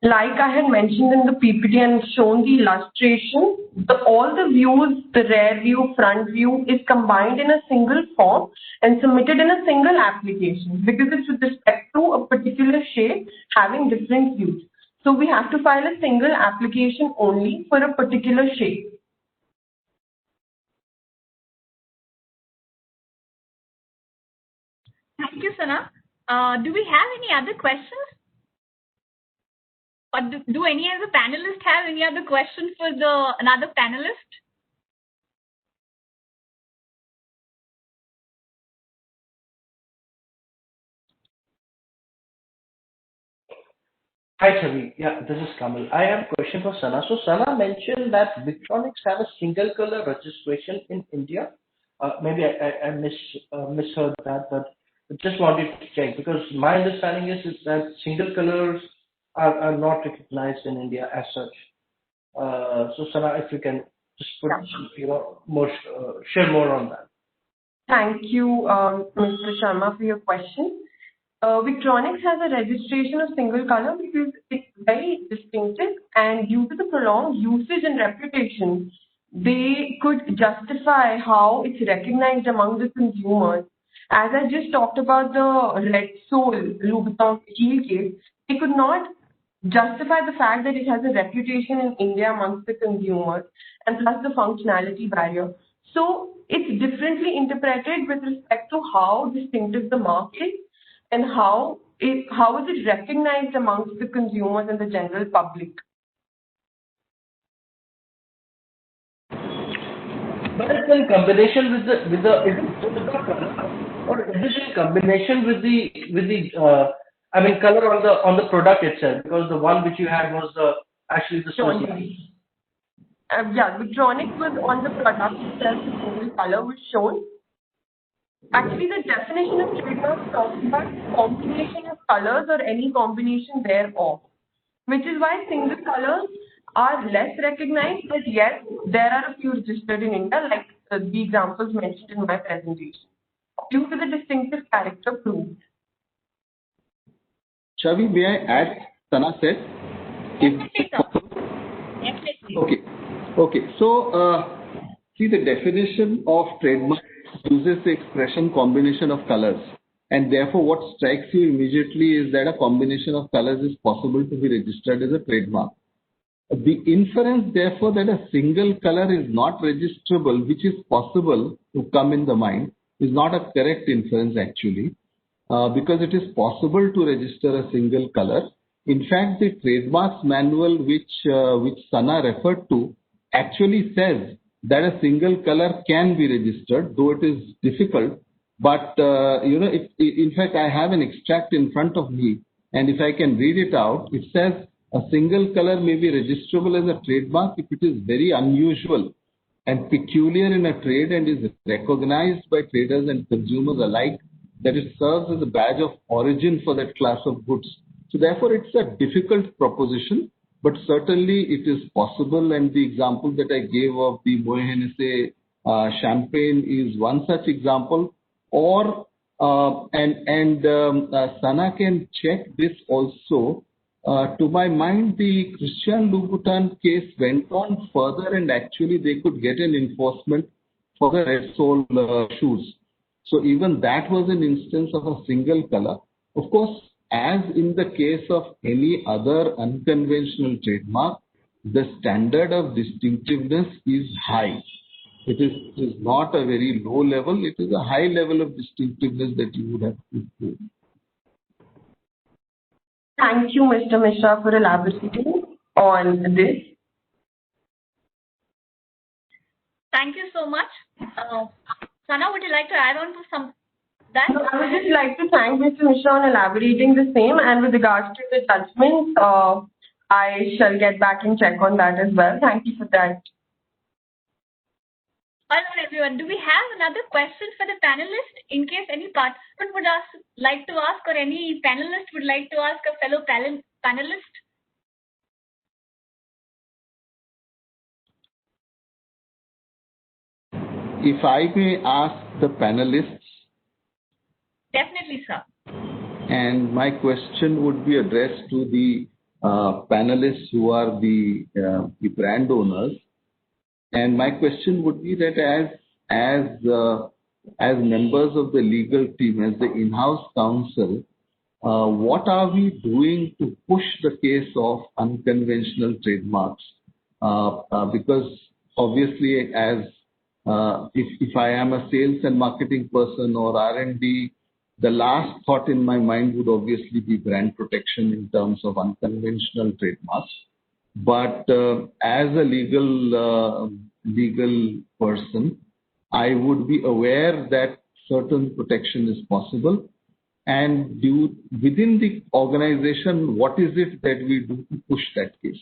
Speaker 6: Like I had mentioned in the PPT and shown the illustration, all the views, the rear view, front view is combined in a single form and submitted in a single application, because it's with respect to a particular shape having different views. So we have to file a single application only for a particular shape.
Speaker 3: Thank you, Sana. Do we have any other questions? Or do any of the panelists have any other questions for another panelist?
Speaker 4: Hi, Chavi. Yeah, this is Kamal. I have a question for Sana. So Sana mentioned that Victronics have a single color registration in India. Maybe I misheard that, but I just wanted to check, because my understanding is that single colors are not recognized in India as such. So Sana, if you can just put more share more on that.
Speaker 6: Thank you, Mr. Sharma, for your question. Victronics has a registration of single color because it's very distinctive, and due to the prolonged usage and reputation, they could justify how it's recognized among the consumers. As I just talked about the Red Sole Louboutin heel case, they could not justify the fact that it has a reputation in India amongst the consumers, and plus the functionality barrier. So it's differently interpreted with respect to how distinctive the mark is and how is it recognized amongst the consumers and the general public.
Speaker 4: But it's in combination with the is it or is it in combination with the color on the product itself, because the one which you had was actually the source.
Speaker 6: Yeah, Victronics was on the product itself, the single color was shown. Actually, the definition of trademark talks about combination of colors or any combination thereof, which is why single colors are less recognized, but yes, there are a few registered in India, like the examples mentioned in my presentation, due to the distinctive character proved.
Speaker 2: Chavi, may I add, Sana said? Okay. So, see, the definition of trademark uses the expression combination of colors, and therefore what strikes you immediately is that a combination of colors is possible to be registered as a trademark. The inference, therefore, that a single color is not registrable, which is possible to come in the mind, is not a correct inference actually, because it is possible to register a single color. In fact, the trademarks manual which Sana referred to actually says that a single color can be registered, though it is difficult. But in fact, I have an extract in front of me, and if I can read it out, it says a single color may be registrable as a trademark if it is very unusual and peculiar in a trade and is recognized by traders and consumers alike that it serves as a badge of origin for that class of goods. So therefore, it's a difficult proposition, but certainly it is possible. And the example that I gave of the Moet Hennessy champagne is one such example. Or Sana can check this also. To my mind, the Christian Louboutin case went on further, and actually they could get an enforcement for the red sole shoes. So even that was an instance of a single color. Of course, as in the case of any other unconventional trademark, the standard of distinctiveness is high. It is not a very low level. It is a high level of distinctiveness that you would have to prove.
Speaker 6: Thank you, Mr. Mishra, for elaborating on this.
Speaker 3: Thank you so much. Sana, would you like to add on to some that?
Speaker 6: No, I would just like to thank Mr. Mishra on elaborating the same, and with regards to the judgment, I shall get back and check on that as well. Thank you for that.
Speaker 3: All right, everyone. Do we have another question for the panelists in case any participant would like to ask, or any panelist would like to ask a fellow panelist?
Speaker 2: If I may ask the panelists.
Speaker 3: Definitely, sir.
Speaker 2: And my question would be addressed to the panelists who are the brand owners. And my question would be that as members of the legal team, as the in-house counsel, what are we doing to push the case of unconventional trademarks? Because obviously, as if I am a sales and marketing person or R&D, the last thought in my mind would obviously be brand protection in terms of unconventional trademarks. But as a legal person, I would be aware that certain protection is possible. And within the organization, what is it that we do to push that case?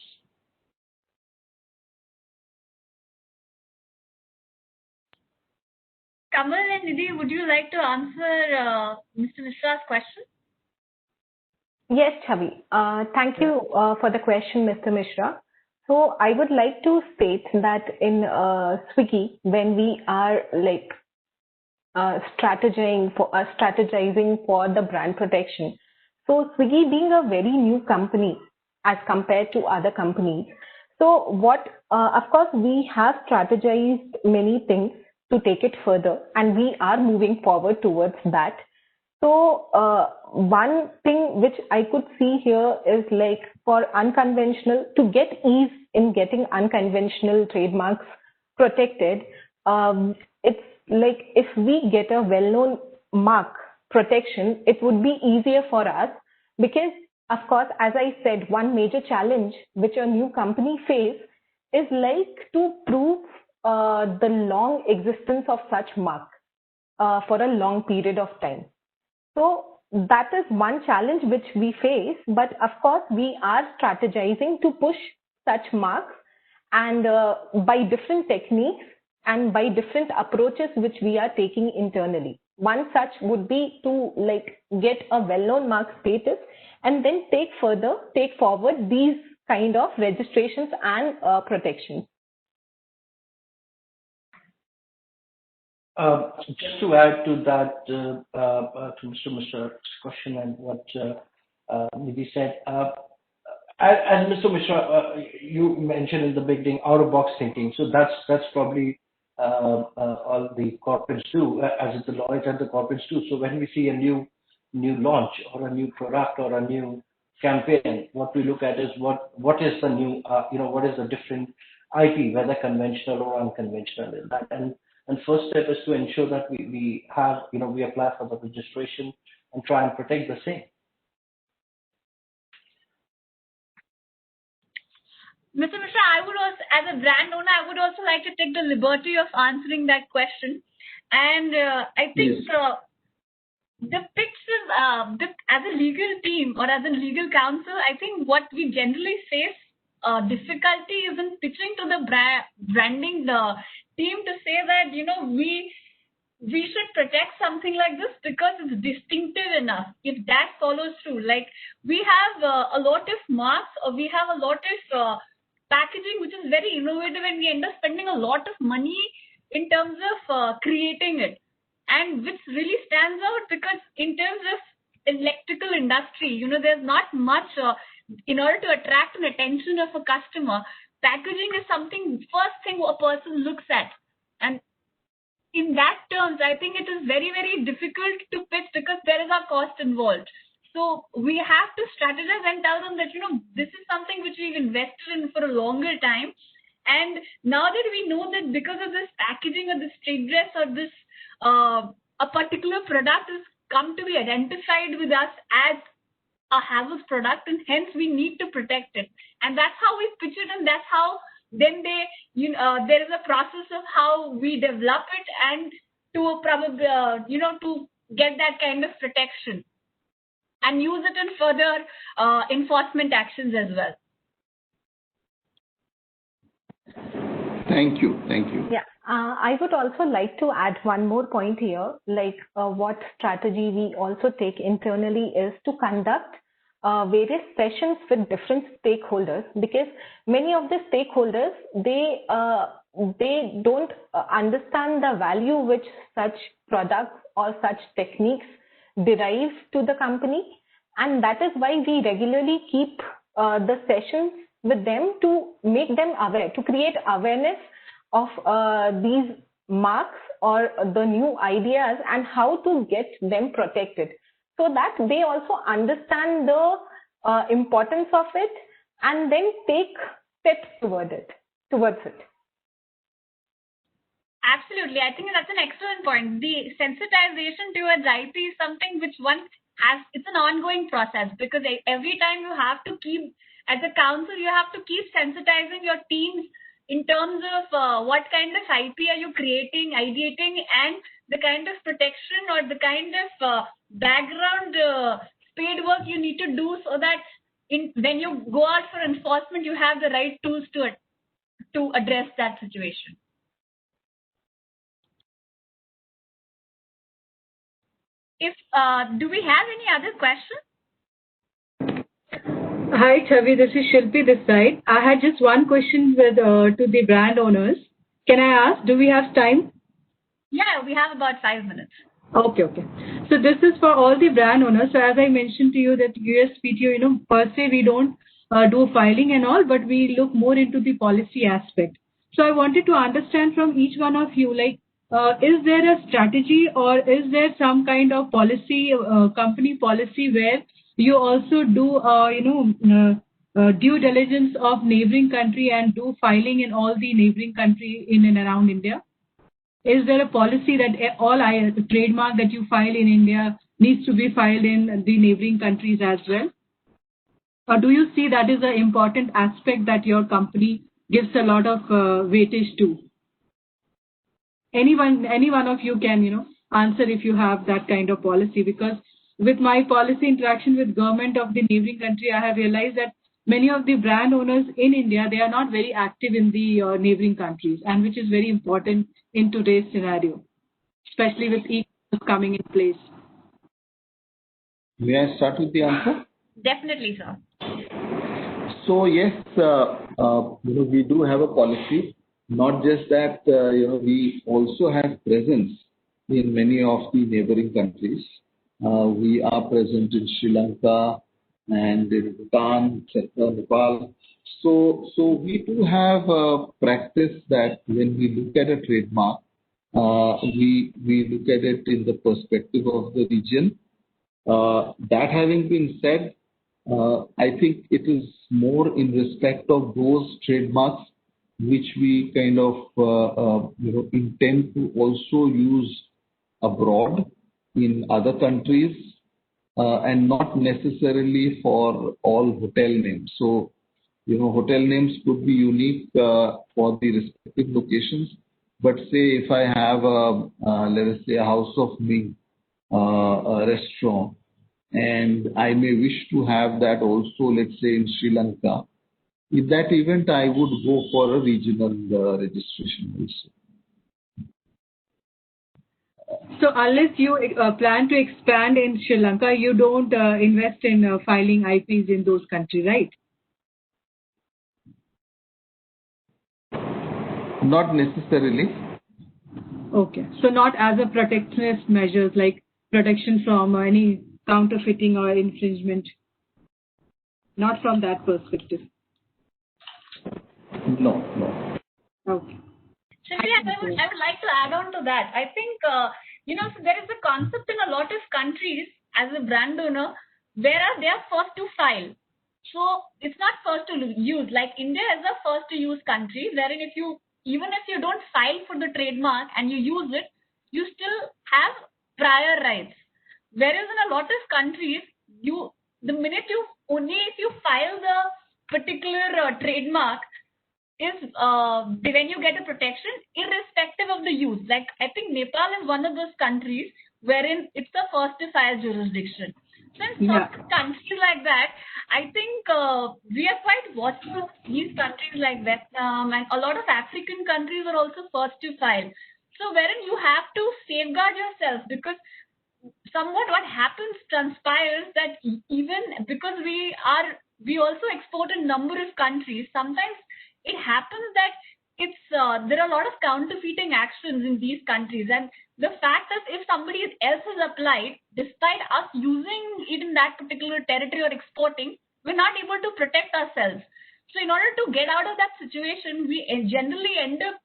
Speaker 3: Kamal and Nidhi, would you like to answer Mr. Mishra's question?
Speaker 5: Yes, Chavi. Thank you for the question, Mr. Mishra. So I would like to state that in Swiggy, when we are like strategizing for the brand protection. So Swiggy being a very new company as compared to other companies. So of course, we have strategized many things to take it further, and we are moving forward towards that. So one thing which I could see here is like for unconventional, to get ease in getting unconventional trademarks protected, it's like if we get a well-known mark protection, it would be easier for us because, of course, as I said, one major challenge which a new company face is like to prove the long existence of such mark for a long period of time. So that is one challenge which we face, but of course we are strategizing to push such marks and by different techniques and by different approaches which we are taking internally. One such would be to like get a well-known mark status and then take forward these kind of registrations and protections.
Speaker 4: Just to add to that, to Mr. Mishra's question and what Nidhi said, as Mr. Mishra, you mentioned in the beginning, out-of-box thinking. So that's probably all the corporates do, as the lawyers and the corporates do. So when we see a new launch or a new product or a new campaign, what we look at is what is the new, what is the different IP, whether conventional or unconventional in that. And first step is to ensure that we have, we apply for the registration and try and protect the same.
Speaker 3: Mr. Mishra, I would also, as a brand owner, I would also like to take the liberty of answering that question. And I think
Speaker 2: Yes.
Speaker 3: The picture, as a legal team or as a legal counsel, I think what we generally face difficulty is in pitching to the branding team to say that, we should protect something like this because it's distinctive enough. If that follows through, like we have a lot of marks, or we have a lot of packaging which is very innovative, and we end up spending a lot of money in terms of creating it, and which really stands out because in terms of electrical industry, there's not much in order to attract an attention of a customer. Packaging is something first thing a person looks at, and in that terms, I think it is very, very difficult to pitch because there is a cost involved. So we have to strategize and tell them that, this is something which we've invested in for a longer time. And now that we know that because of this packaging or this trade dress or this, a particular product has come to be identified with us as a Havells product, and hence we need to protect it. And that's how we pitch it, and that's how then there is a process of how we develop it and to to get that kind of protection and use it in further enforcement actions as well.
Speaker 2: Thank you.
Speaker 5: Yeah, I would also like to add one more point here, like what strategy we also take internally is to conduct various sessions with different stakeholders, because many of the stakeholders, they don't understand the value which such products or such techniques derive to the company, and that is why we regularly keep the sessions with them to make them aware, to create awareness of these marks or the new ideas and how to get them protected, so that they also understand the importance of it and then take steps towards it.
Speaker 3: Absolutely. I think that's an excellent point. The sensitization towards IP is something which it's an ongoing process, because every time you have to keep, as a council, you have to keep sensitizing your teams in terms of what kind of IP are you creating, ideating, and the kind of protection or the kind of background spade work you need to do, so that when you go out for enforcement, you have the right tools to address that situation. Do we have any other questions?
Speaker 7: Hi, Chavi. This is Shilpi this side. I had just one question to the brand owners. Can I ask? Do we have time?
Speaker 3: Yeah, we have about 5 minutes.
Speaker 7: Okay. So this is for all the brand owners. So as I mentioned to you that USPTO, per se we don't do filing and all, but we look more into the policy aspect. So I wanted to understand from each one of you, like, is there a strategy or is there some kind of policy, company policy, where you also do, due diligence of neighboring country and do filing in all the neighboring country in and around India? Is there a policy that all trademark that you file in India needs to be filed in the neighboring countries as well? Or do you see that is an important aspect that your company gives a lot of weightage to? Any one of you can, answer if you have that kind of policy, because with my policy interaction with government of the neighboring country, I have realized that many of the brand owners in India, they are not very active in the neighboring countries, and which is very important in today's scenario, especially with e-commerce coming in place.
Speaker 2: May I start with the answer?
Speaker 3: Definitely, sir.
Speaker 2: So yes, we do have a policy. Not just that, we also have presence in many of the neighboring countries. We are present in Sri Lanka and in Bhutan, Nepal. So we do have a practice that when we look at a trademark, we look at it in the perspective of the region. That having been said, I think it is more in respect of those trademarks which we kind of intend to also use abroad in other countries, and not necessarily for all hotel names. So, hotel names could be unique for the respective locations. But say if I have let us say a House of Ming, a restaurant, and I may wish to have that also, let's say in Sri Lanka, In that event, I would go for a regional registration also.
Speaker 7: So unless you plan to expand in Sri Lanka, you don't invest in filing IPs in those countries, right?
Speaker 2: Not necessarily.
Speaker 7: Okay. So not as a protectionist measures like protection from any counterfeiting or infringement. Not from that perspective.
Speaker 2: No.
Speaker 7: Okay.
Speaker 3: Shilpi, I would like to add on to that. I think, so there is a concept in a lot of countries as a brand owner where they are first to file. So it's not first to use. Like India is a first to use country, wherein even if you don't file for the trademark and you use it, you still have prior rights. Whereas in a lot of countries, only if you file the particular trademark, is when you get a protection irrespective of the use. Like I think Nepal is one of those countries wherein it's the first to file jurisdiction. So in certain countries like that, I think we are quite watchful of these countries like Vietnam, and a lot of African countries are also first to file. So wherein you have to safeguard yourself, because somewhat what happens transpires that even because we also export in number of countries, sometimes it happens that there are a lot of counterfeiting actions in these countries, and the fact is if somebody else has applied, despite us using it in that particular territory or exporting, we're not able to protect ourselves. So in order to get out of that situation, we generally end up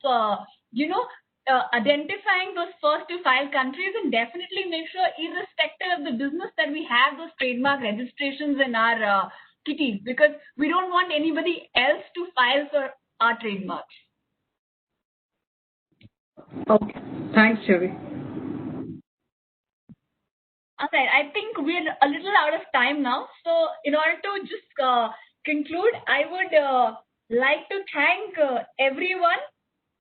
Speaker 3: identifying those first to file countries, and definitely make sure, irrespective of the business, that we have those trademark registrations in our kitties, because we don't want anybody else to file for our trademarks.
Speaker 7: Okay. Thanks, Chavi.
Speaker 3: Okay, I think we're a little out of time now. So in order to just conclude, I would like to thank everyone,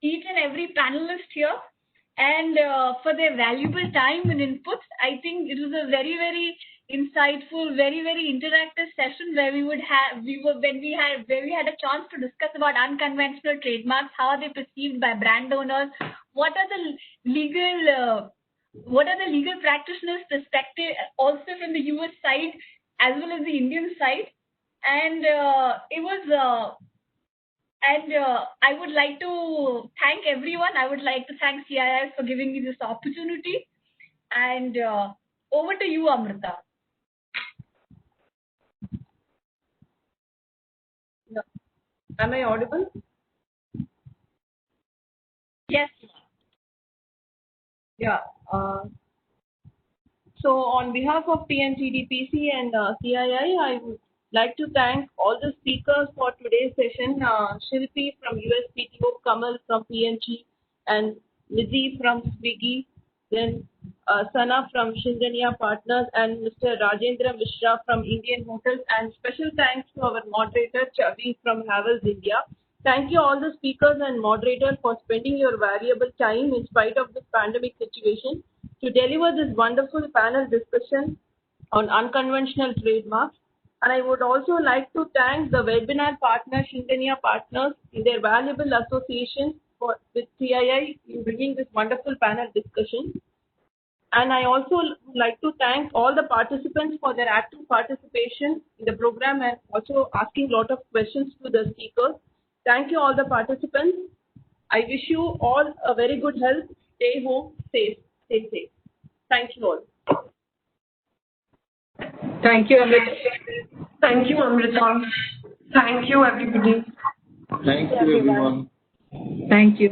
Speaker 3: each and every panelist here, and for their valuable time and inputs. I think it was a very, very insightful, very, very interactive session where we had a chance to discuss about unconventional trademarks, how are they perceived by brand owners, what are the legal practitioners' perspective, also from the US side as well as the Indian side, and I would like to thank everyone. I would like to thank CII for giving me this opportunity. And over to you, Amrita.
Speaker 1: Yeah. Am I audible?
Speaker 3: Yes.
Speaker 1: Yeah. So on behalf of TNTDPC and CII, I would like to thank all the speakers for today's session. Shilpi from USPTO, Kamal from PNG, and Lizzie from Swiggy, then Sana from Shindania Partners, and Mr. Rajendra Mishra from Indian Hotels, and special thanks to our moderator, Chavi from Havels, India. Thank you all the speakers and moderators for spending your valuable time in spite of this pandemic situation to deliver this wonderful panel discussion on unconventional trademarks. And I would also like to thank the webinar partner, Shindania Partners, in their valuable association with CII in bringing this wonderful panel discussion. And I also would like to thank all the participants for their active participation in the program and also asking a lot of questions to the speakers. Thank you all the participants. I wish you all a very good health. Stay home, stay safe. Thank you all.
Speaker 7: Thank you, Amrita.
Speaker 6: Thank you, Amrita. Thank you, everybody.
Speaker 2: Thank you, everyone.
Speaker 7: Thank you.